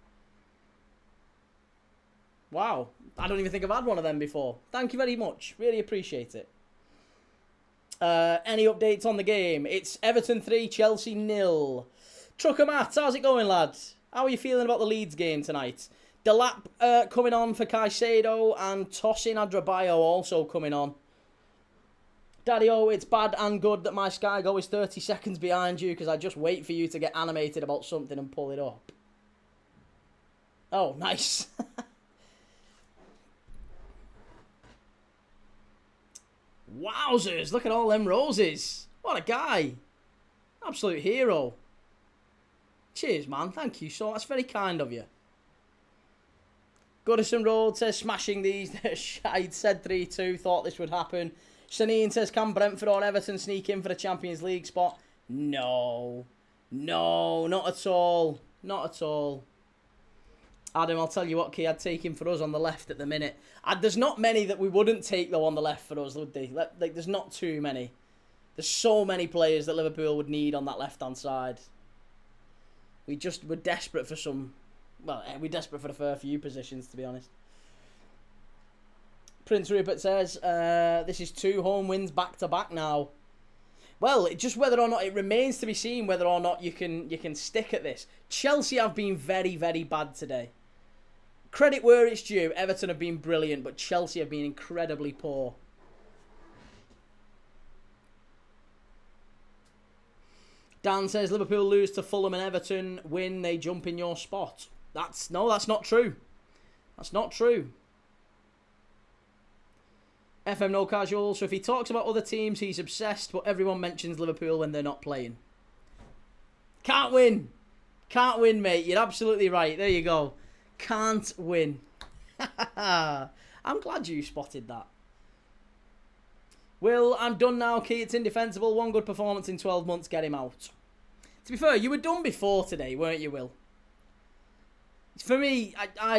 Wow. I don't even think I've had one of them before. Thank you very much. Really appreciate it. Any updates on the game? It's Everton 3, Chelsea 0. Trucker Matt, how's it going, lads? How are you feeling about the Leeds game tonight? Delap coming on for Caicedo, and Tosin Adrabayo also coming on. Daddy-o, it's bad and good that my Sky Go is 30 seconds behind you because I just wait for you to get animated about something and pull it up. Oh, nice. Wowzers, look at all them roses. What a guy. Absolute hero. Cheers, man. Thank you. So that's very kind of you. Goodison Road says, smashing these. Shide said 3-2. Thought this would happen. Sanine says, can Brentford or Everton sneak in for the Champions League spot? No. No, not at all. Not at all. Adam, I'll tell you what, Key, I'd take him for us on the left at the minute. There's not many that we wouldn't take, though, on the left for us, would they? Like, there's not too many. There's so many players that Liverpool would need on that left-hand side. We're desperate for some... Well, we're desperate for the fair few positions, to be honest. Prince Rupert says, this is 2 home wins back-to-back now. Well, just whether or not, it remains to be seen whether or not you can stick at this. Chelsea have been very, very bad today. Credit where it's due. Everton have been brilliant, but Chelsea have been incredibly poor. Dan says, Liverpool lose to Fulham and Everton win, they jump in your spot. That's not true. That's not true. FM No Casual, so if he talks about other teams, he's obsessed, but everyone mentions Liverpool when they're not playing. Can't win. Can't win, mate. You're absolutely right. There you go. Can't win. I'm glad you spotted that. Will, I'm done now, Key. It's indefensible. One good performance in 12 months. Get him out. To be fair, you were done before today, weren't you, Will? For me,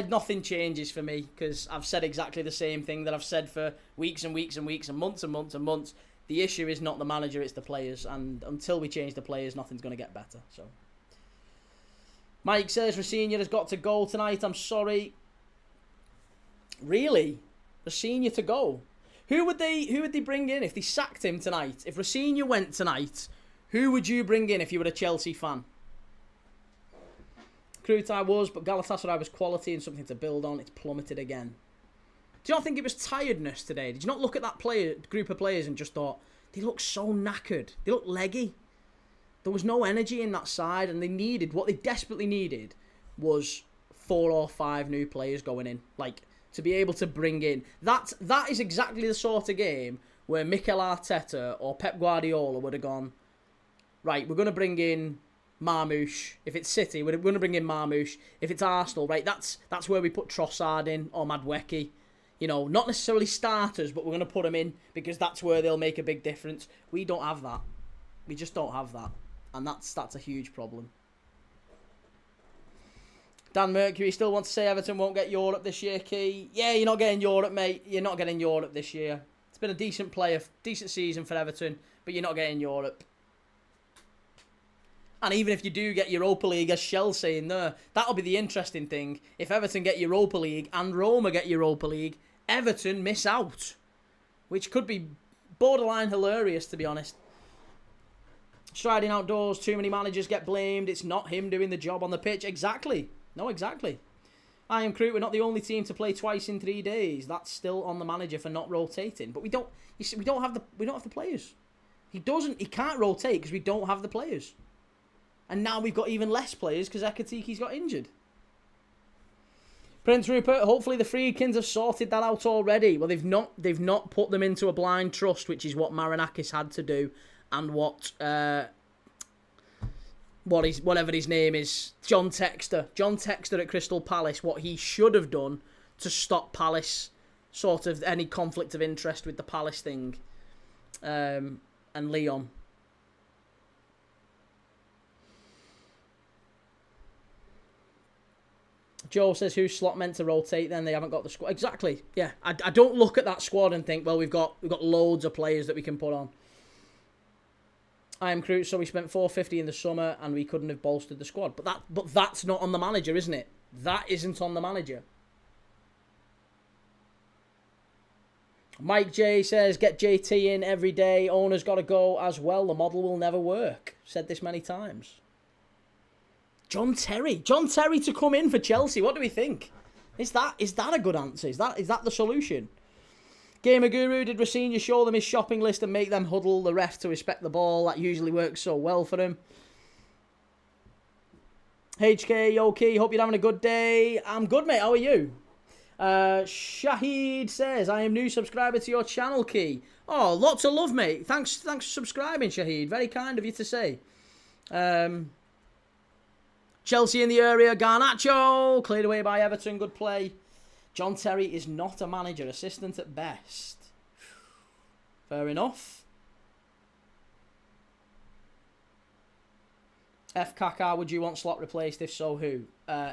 nothing changes for me because I've said exactly the same thing that I've said for weeks and weeks and weeks and months and months and months. The issue is not the manager, it's the players. And until we change the players, nothing's going to get better. So, Mike says, Rosenior has got to go tonight. I'm sorry. Really? Rosenior to go? Who would they bring in if they sacked him tonight? If Rosenior went tonight, who would you bring in if you were a Chelsea fan? Krutai was, but Galatasaray was quality and something to build on. It's plummeted again. Do you not think it was tiredness today? Did you not look at that group of players and just thought, they look so knackered. They look leggy. There was no energy in that side, and what they desperately needed was 4 or 5 new players going in. Like, to be able to bring in. That is exactly the sort of game where Mikel Arteta or Pep Guardiola would have gone, right, we're going to bring in Marmoush. If it's City, we're going to bring in Marmoush. If it's Arsenal, right, that's where we put Trossard in or Madueke. You know, not necessarily starters, but we're going to put them in because that's where they'll make a big difference. We don't have that. We just don't have that. And that's a huge problem. Dan Mercury still wants to say Everton won't get Europe this year, Key. Yeah, you're not getting Europe, mate. You're not getting Europe this year. It's been a decent season for Everton, but you're not getting Europe. And even if you do get Europa League, as Shell's saying there, that'll be the interesting thing. If Everton get Europa League and Roma get Europa League, Everton miss out. Which could be borderline hilarious, to be honest. Striding outdoors, too many managers get blamed. It's not him doing the job on the pitch. Exactly. No, exactly. I am Crew. We're not the only team to play twice in 3 days. That's still on the manager for not rotating. But we don't. You see, we don't have the players. He can't rotate because we don't have the players. And now we've got even less players because Ekatiki's got injured. Prince Rupert. Hopefully the Friedkins have sorted that out already. Well, they've not put them into a blind trust, which is what Marinakis had to do, and whatever his name is, John Textor at Crystal Palace, what he should have done to stop Palace, sort of any conflict of interest with the Palace thing, and Leon. Joe says, who's Slot meant to rotate then? They haven't got the squad. Exactly, yeah. I don't look at that squad and think, well, we've got loads of players that we can put on. I am Crew, so we spent $450 in the summer and we couldn't have bolstered the squad. But that's not on the manager, isn't it? That isn't on the manager. Mike J says, get JT in every day. Owner's got to go as well. The model will never work. Said this many times. John Terry to come in for Chelsea. What do we think? Is that a good answer? Is that the solution? Gamer Guru, did Rosenior show them his shopping list and make them huddle the ref to respect the ball? That usually works so well for him. HK, yo Key, hope you're having a good day. I'm good, mate. How are you? Shahid says, I am new subscriber to your channel, Key. Oh, lots of love, mate. Thanks for subscribing, Shahid. Very kind of you to say. Chelsea in the area. Garnacho, cleared away by Everton. Good play. John Terry is not a manager, assistant at best. Fair enough. F. Kaká, would you want Slot replaced? If so, who?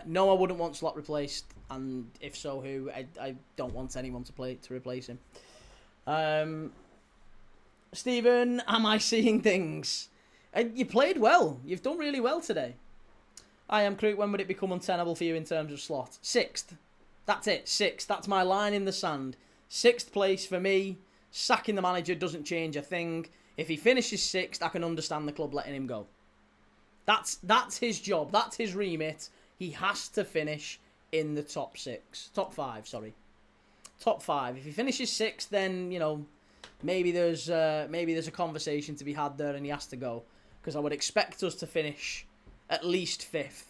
No, I wouldn't want Slot replaced. And if so, who? I don't want anyone to replace him. Stephen, am I seeing things? You played well. You've done really well today. I am Crew. When would it become untenable for you in terms of Slot? 6th. That's it, 6th. That's my line in the sand. 6th place for me. Sacking the manager doesn't change a thing. If he finishes 6th, I can understand the club letting him go. That's his job. That's his remit. He has to finish in the top 5, sorry. Top 5. If he finishes 6th, then, you know, maybe there's a conversation to be had there and he has to go. Because I would expect us to finish at least 5th.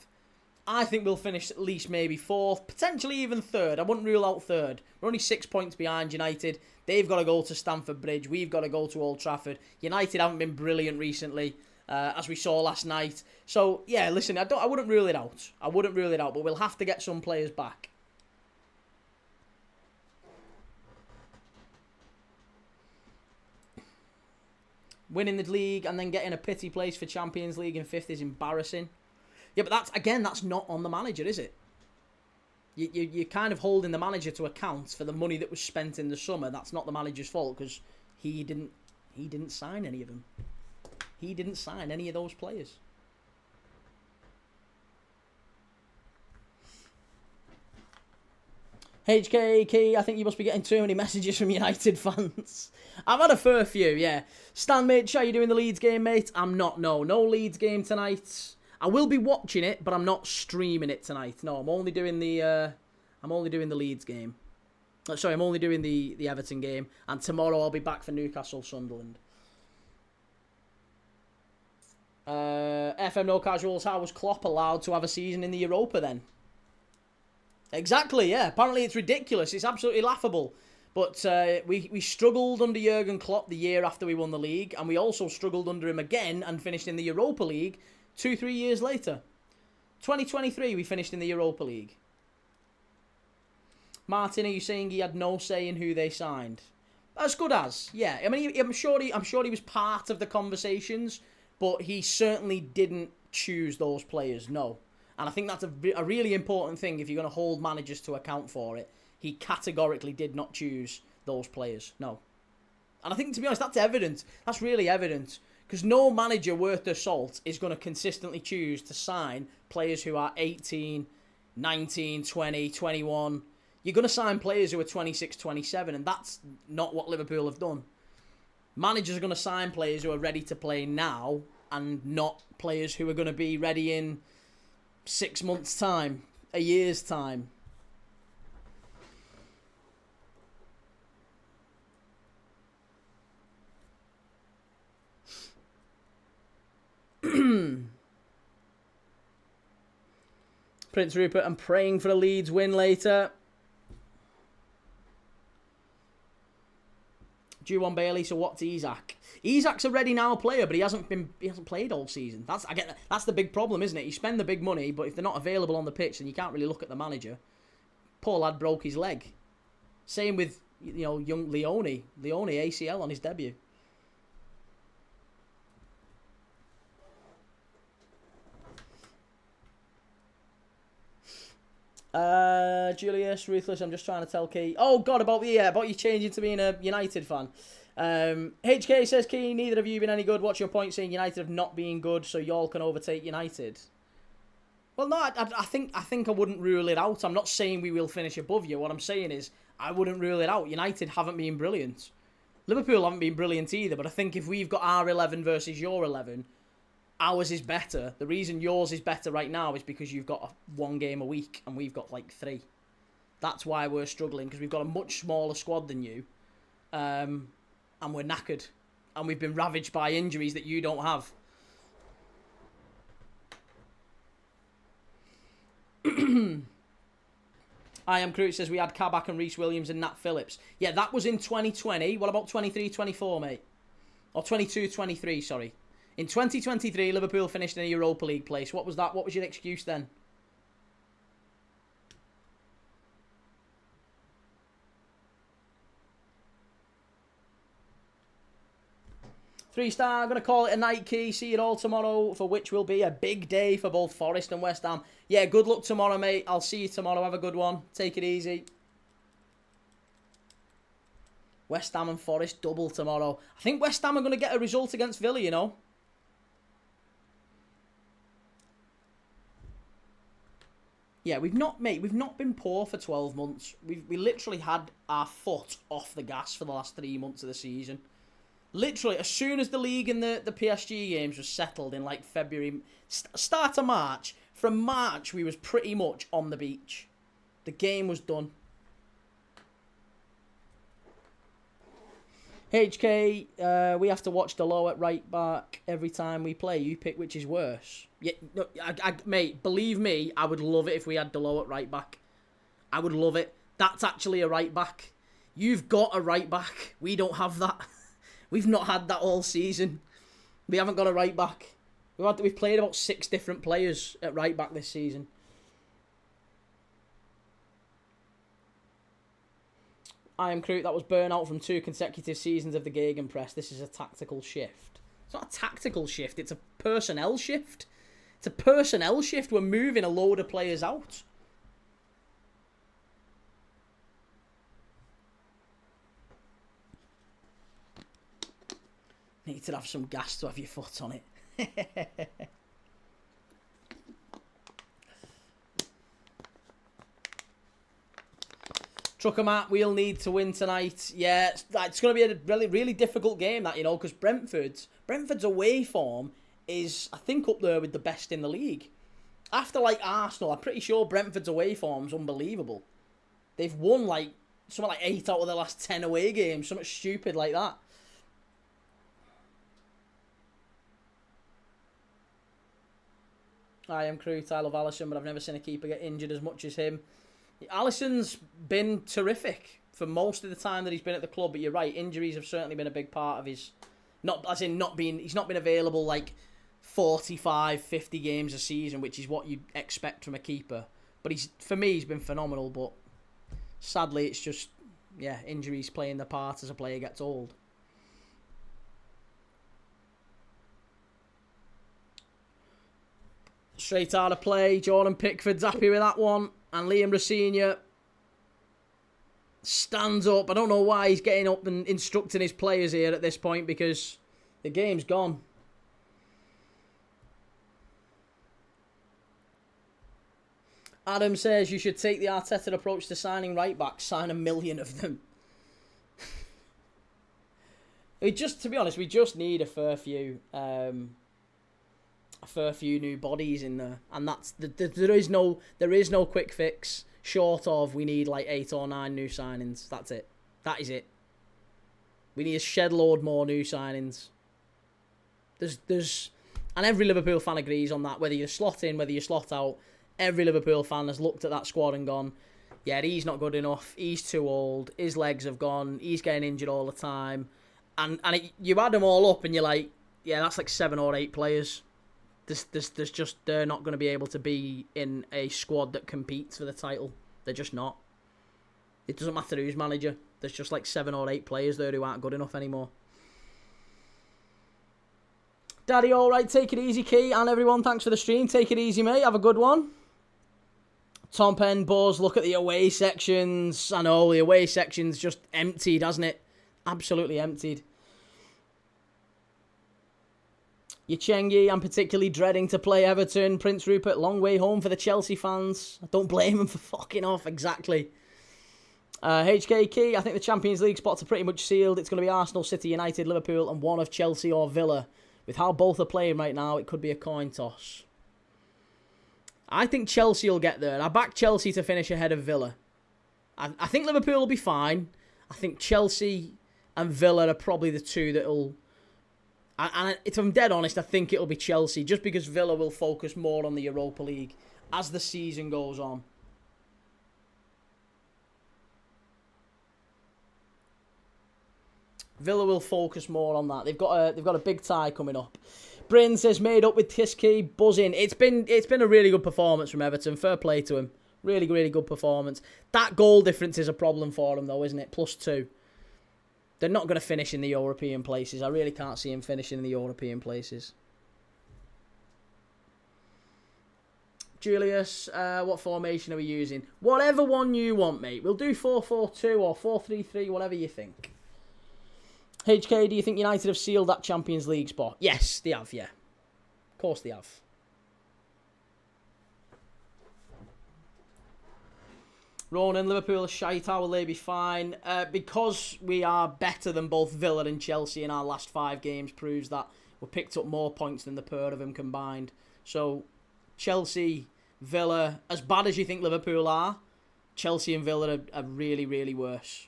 I think we'll finish at least maybe 4th, potentially even 3rd. I wouldn't rule out 3rd. We're only 6 points behind United. They've got to go to Stamford Bridge. We've got to go to Old Trafford. United haven't been brilliant recently, as we saw last night. So, yeah, listen, I wouldn't rule it out. I wouldn't rule it out, but we'll have to get some players back. Winning the league and then getting a pity place for Champions League in 5th is embarrassing. Yeah, but that's not on the manager, is it? You're kind of holding the manager to account for the money that was spent in the summer. That's not the manager's fault because he didn't sign any of them. He didn't sign any of those players. HKK, I think you must be getting too many messages from United fans. I've had a fair few, yeah. Stan Mitch, are you doing the Leeds game, mate? I'm not, no. No Leeds game tonight. I will be watching it, but I'm not streaming it tonight. No, I'm only doing the Leeds game. Sorry, I'm only doing the Everton game. And tomorrow I'll be back for Newcastle Sunderland. FM No Casuals, how was Klopp allowed to have a season in the Europa then? Exactly, yeah. Apparently it's ridiculous. It's absolutely laughable. But we struggled under Jurgen Klopp the year after we won the league, and we also struggled under him again and finished in the Europa League 2-3 years later. 2023 we finished in the Europa League. Martin, are you saying he had no say in who they signed? As good as, yeah. I mean, I'm sure he was part of the conversations, but he certainly didn't choose those players, no. And I think that's a really important thing if you're going to hold managers to account for it. He categorically did not choose those players, no. And I think, to be honest, that's evident. That's really evident. Because no manager worth their salt is going to consistently choose to sign players who are 18, 19, 20, 21. You're going to sign players who are 26, 27, and that's not what Liverpool have done. Managers are going to sign players who are ready to play now and not players who are going to be ready in 6 months' time, a year's time. Prince Rupert, I'm praying for a Leeds win later. Juwan Bailey, so what's Isak? Isak's a ready now player, but he hasn't played all season. That's the big problem, isn't it? You spend the big money, but if they're not available on the pitch, then you can't really look at the manager. Poor lad broke his leg. Same with young Leone ACL on his debut. Julius Ruthless, I'm just trying to tell Key. Oh God, about you changing to being a United fan. HK says, Key, neither of you been any good. What's your point saying United have not been good, so y'all can overtake United? Well, no, I think I wouldn't rule it out. I'm not saying we will finish above you. What I'm saying is I wouldn't rule it out. United haven't been brilliant. Liverpool haven't been brilliant either. But I think if we've got our 11 versus your 11. Ours is better. The reason yours is better right now is because you've got one game a week and we've got like 3. That's why we're struggling, because we've got a much smaller squad than you. And we're knackered. And we've been ravaged by injuries that you don't have. I Am Crute says we had Kabak and Reece Williams and Nat Phillips. Yeah, that was in 2020. What about 23-24, mate? Or 22-23, sorry. In 2023, Liverpool finished in a Europa League place. What was that? What was your excuse then? Three-star, I'm going to call it a night, Key. See you all tomorrow, for which will be a big day for both Forest and West Ham. Yeah, good luck tomorrow, mate. I'll see you tomorrow. Have a good one. Take it easy. West Ham and Forest double tomorrow. I think West Ham are going to get a result against Villa, you know. Yeah, we've not been poor for 12 months. We literally had our foot off the gas for the last 3 months of the season. Literally, as soon as the league and the PSG games were settled in like February, start of March, from March we was pretty much on the beach. The game was done. HK, we have to watch Delo at right back every time we play. You pick which is worse. Yeah, no, mate, believe me, I would love it if we had Delo at right back. I would love it. That's actually a right back. You've got a right back. We don't have that. We've not had that all season. We haven't got a right back. We've played about 6 different players at right back this season. I Am Crute, that was burnout from 2 consecutive seasons of the Gegenpress. This is a tactical shift. It's not a tactical shift, it's a personnel shift. It's a personnel shift. We're moving a load of players out. Need to have some gas to have your foot on it. Trucker Matt, we'll need to win tonight. Yeah, it's going to be a really, really difficult game, that, you know, because Brentford's away form is, I think, up there with the best in the league. After, like, Arsenal, I'm pretty sure Brentford's away form's unbelievable. They've won, like, something like 8 out of the last 10 away games. Something stupid like that. I Am Crute, I love Alisson, but I've never seen a keeper get injured as much as him. Alisson's been terrific for most of the time that he's been at the club, but you're right, injuries have certainly been a big part of his... he's not been available like 45, 50 games a season, which is what you'd expect from a keeper. But for me, he's been phenomenal, but sadly it's just, injuries playing the part as a player gets old. Straight out of play, Jordan Pickford's happy with that one. And Liam Rosenior stands up. I don't know why he's getting up and instructing his players here at this point, because the game's gone. Adam says you should take the Arteta approach to signing right-backs. Sign 1 million of them. To be honest, we just need a fair few new bodies in there, and there is no quick fix short of we need like 8 or 9 new signings. That's it. That is it. We need a shed load more new signings. And every Liverpool fan agrees on that. Whether you slot in, whether you slot out, every Liverpool fan has looked at that squad and gone, yeah, he's not good enough. He's too old. His legs have gone. He's getting injured all the time. And you add them all up and you're like, yeah, that's like 7 or 8 players. They're not going to be able to be in a squad that competes for the title. They're just not. It doesn't matter who's manager. There's just like 7 or 8 players there who aren't good enough anymore. Daddy, all right, take it easy, Key, and everyone, thanks for the stream. Take it easy, mate. Have a good one. Tom Penn, Buzz, look at the away sections. I know, the away section's just emptied, hasn't it? Absolutely emptied. Yachengi, I'm particularly dreading to play Everton. Prince Rupert, long way home for the Chelsea fans. I don't blame him for fucking off, exactly. HKK, I think the Champions League spots are pretty much sealed. It's going to be Arsenal, City, United, Liverpool, and one of Chelsea or Villa. With how both are playing right now, it could be a coin toss. I think Chelsea will get there. I back Chelsea to finish ahead of Villa. I think Liverpool will be fine. I think Chelsea and Villa are probably the two that will... And if I'm dead honest, I think it'll be Chelsea, just because Villa will focus more on the Europa League as the season goes on. Villa will focus more on that. They've got a big tie coming up. Bryn says made up with Tiski, buzzing. It's been a really good performance from Everton. Fair play to him. Really, really good performance. That goal difference is a problem for them though, isn't it? +2. They're not going to finish in the European places. I really can't see him finishing in the European places. Julius, what formation are we using? Whatever one you want, mate. We'll do 4-4-2 or 4-3-3, whatever you think. HK, do you think United have sealed that Champions League spot? Yes, they have, yeah. Of course they have. Ronan, Liverpool are shite. How will they be fine? Because we are better than both Villa and Chelsea in our last 5 games proves that we've picked up more points than the pair of them combined. So, Chelsea, Villa, as bad as you think Liverpool are, Chelsea and Villa are really, really worse.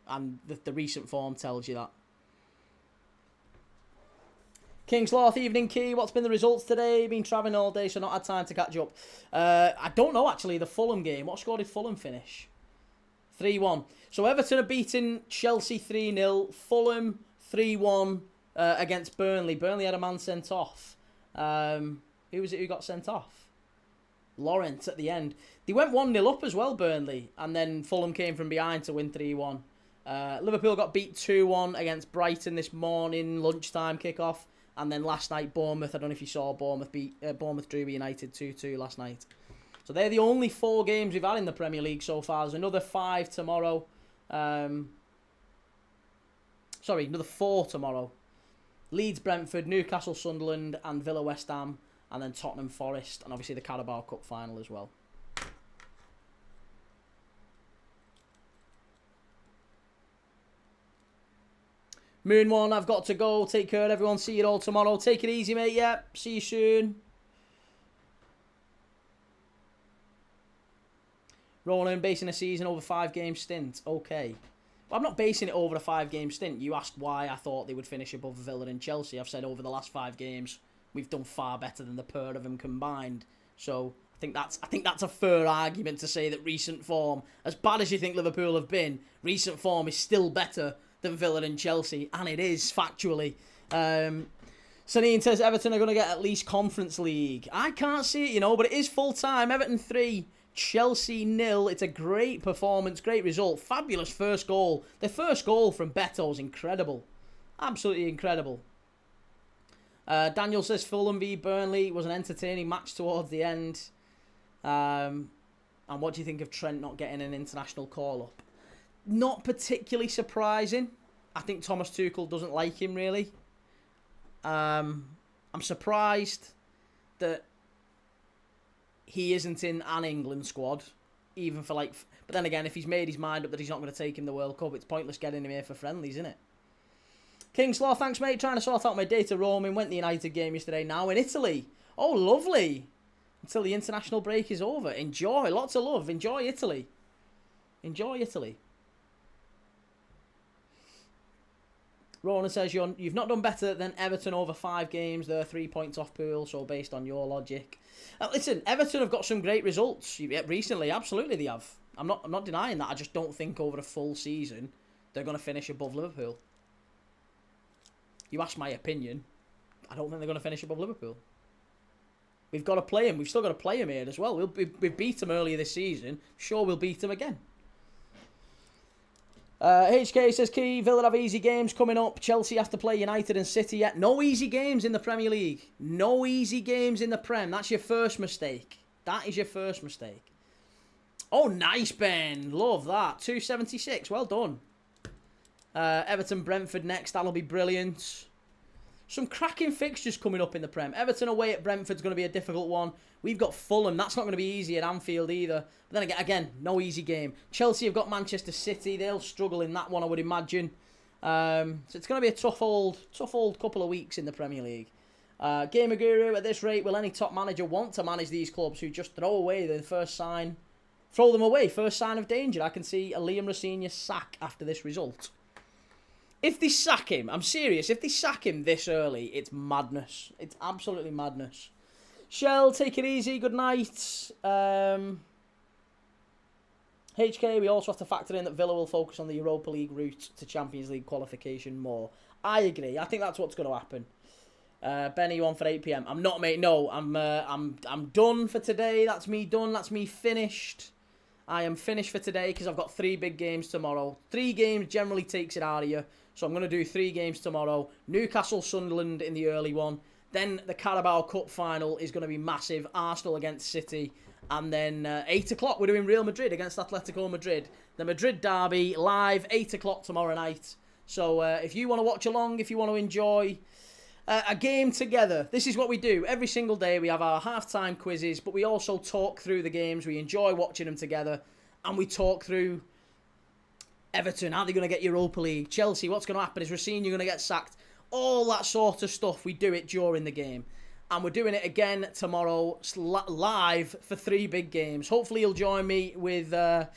And the recent form tells you that. Kingsloth, evening Key. What's been the results today? Been travelling all day, so not had time to catch up. I don't know, actually, the Fulham game. What score did Fulham finish? 3-1. So Everton are beating Chelsea 3-0. Fulham 3-1 against Burnley. Burnley had a man sent off. Who was it who got sent off? Lawrence at the end. They went 1-0 up as well, Burnley. And then Fulham came from behind to win 3-1. Liverpool got beat 2-1 against Brighton this morning, lunchtime kickoff. And then last night, Bournemouth, I don't know if you saw, Bournemouth drew with United 2-2 last night. So they're the only 4 games we've had in the Premier League so far. There's another 5 tomorrow. Another 4 tomorrow. Leeds, Brentford, Newcastle, Sunderland, and Villa, West Ham. And then Tottenham, Forest, and obviously the Carabao Cup final as well. Moon One, I've got to go. Take care, everyone. See you all tomorrow. Take it easy, mate. Yeah, see you soon. Roland, basing a season over 5-game stint. Okay. Well, I'm not basing it over a 5-game stint. You asked why I thought they would finish above Villa and Chelsea. I've said over the last 5 games, we've done far better than the pair of them combined. So, I think that's a fair argument to say that recent form, as bad as you think Liverpool have been, recent form is still better than Villa and Chelsea, and it is factually. Sanine says Everton are going to get at least Conference League. I can't see it, but it is full time. Everton 3, Chelsea 0. It's a great performance, great result, fabulous first goal. The first goal from Beto is incredible, absolutely incredible. Daniel says Fulham v Burnley was an entertaining match towards the end. And what do you think of Trent not getting an international call-up? Not particularly surprising. I think Thomas Tuchel doesn't like him, really. I'm surprised that he isn't in an England squad, even for but then again, if he's made his mind up that he's not going to take him the World Cup, it's pointless getting him here for friendlies, isn't it? Kingslaw, thanks mate, trying to sort out my data roaming, went the United game yesterday, now in Italy. Oh, lovely. Until the international break is over. Enjoy, lots of love, enjoy Italy. Enjoy Italy. Ronan says you've not done better than Everton over 5 games. They're 3 points off Pool, so based on your logic. Listen, Everton have got some great results recently. Absolutely, they have. I'm not denying that. I just don't think over a full season they're going to finish above Liverpool. You ask my opinion, I don't think they're going to finish above Liverpool. We've got to play him. We've still got to play him here as well. We beat him earlier this season. Sure, we'll beat him again. HK says, Key, Villa have easy games coming up. Chelsea have to play United and City yet. No easy games in the Premier League. No easy games in the Prem. That's your first mistake. That is your first mistake. Oh, nice, Ben. Love that. 276. Well done. Everton, Brentford next. That'll be brilliant. Some cracking fixtures coming up in the Prem. Everton away at Brentford's going to be a difficult one. We've got Fulham. That's not going to be easy at Anfield either. But then again, no easy game. Chelsea have got Manchester City. They'll struggle in that one, I would imagine. So it's going to be a tough old couple of weeks in the Premier League. Gamer Guru, at this rate, will any top manager want to manage these clubs who just throw away the first sign? Throw them away, first sign of danger. I can see a Liam Rosenior sack after this result. If they sack him, I'm serious, if they sack him this early, it's madness. It's absolutely madness. Shell, take it easy, good night. HK, we also have to factor in that Villa will focus on the Europa League route to Champions League qualification more. I agree, I think that's what's going to happen. Benny, you on for 8 PM? I'm not, mate, no, I'm done for today. That's me done, that's me finished. I am finished for today because I've got 3 big games tomorrow. 3 games generally takes it out of you. So I'm going to do 3 games tomorrow. Newcastle, Sunderland in the early one. Then the Carabao Cup final is going to be massive. Arsenal against City. And then 8 o'clock, we're doing Real Madrid against Atletico Madrid. The Madrid derby live, 8 o'clock tomorrow night. So if you want to watch along, if you want to enjoy a game together, this is what we do. Every single day we have our half-time quizzes, but we also talk through the games. We enjoy watching them together. And we talk through Everton, how are they going to get Europa League? Chelsea, what's going to happen? Is Rosenior going to get sacked? All that sort of stuff, we do it during the game. And we're doing it again tomorrow, live for 3 big games. Hopefully you'll join me with a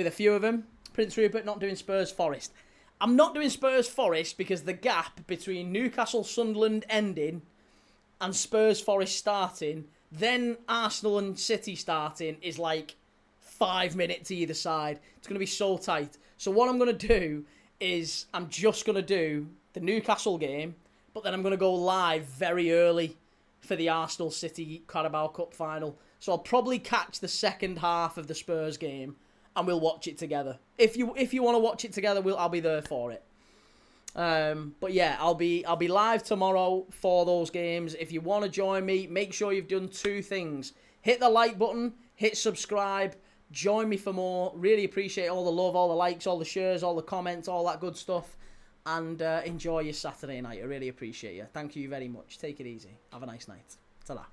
few of them. Prince Rupert not doing Spurs Forest. I'm not doing Spurs Forest because the gap between Newcastle Sunderland ending and Spurs Forest starting, then Arsenal and City starting is like 5 minutes either side. It's going to be so tight. So what I'm going to do is I'm just going to do the Newcastle game, but then I'm going to go live very early for the Arsenal City Carabao Cup final. So I'll probably catch the second half of the Spurs game and we'll watch it together. If you want to watch it together, I'll be there for it. But yeah, I'll be live tomorrow for those games. If you want to join me, make sure you've done 2 things. Hit the like button, hit subscribe. Join me for more. Really appreciate all the love, all the likes, all the shares, all the comments, all that good stuff. And enjoy your Saturday night. I really appreciate you. Thank you very much. Take it easy. Have a nice night. Ta-da.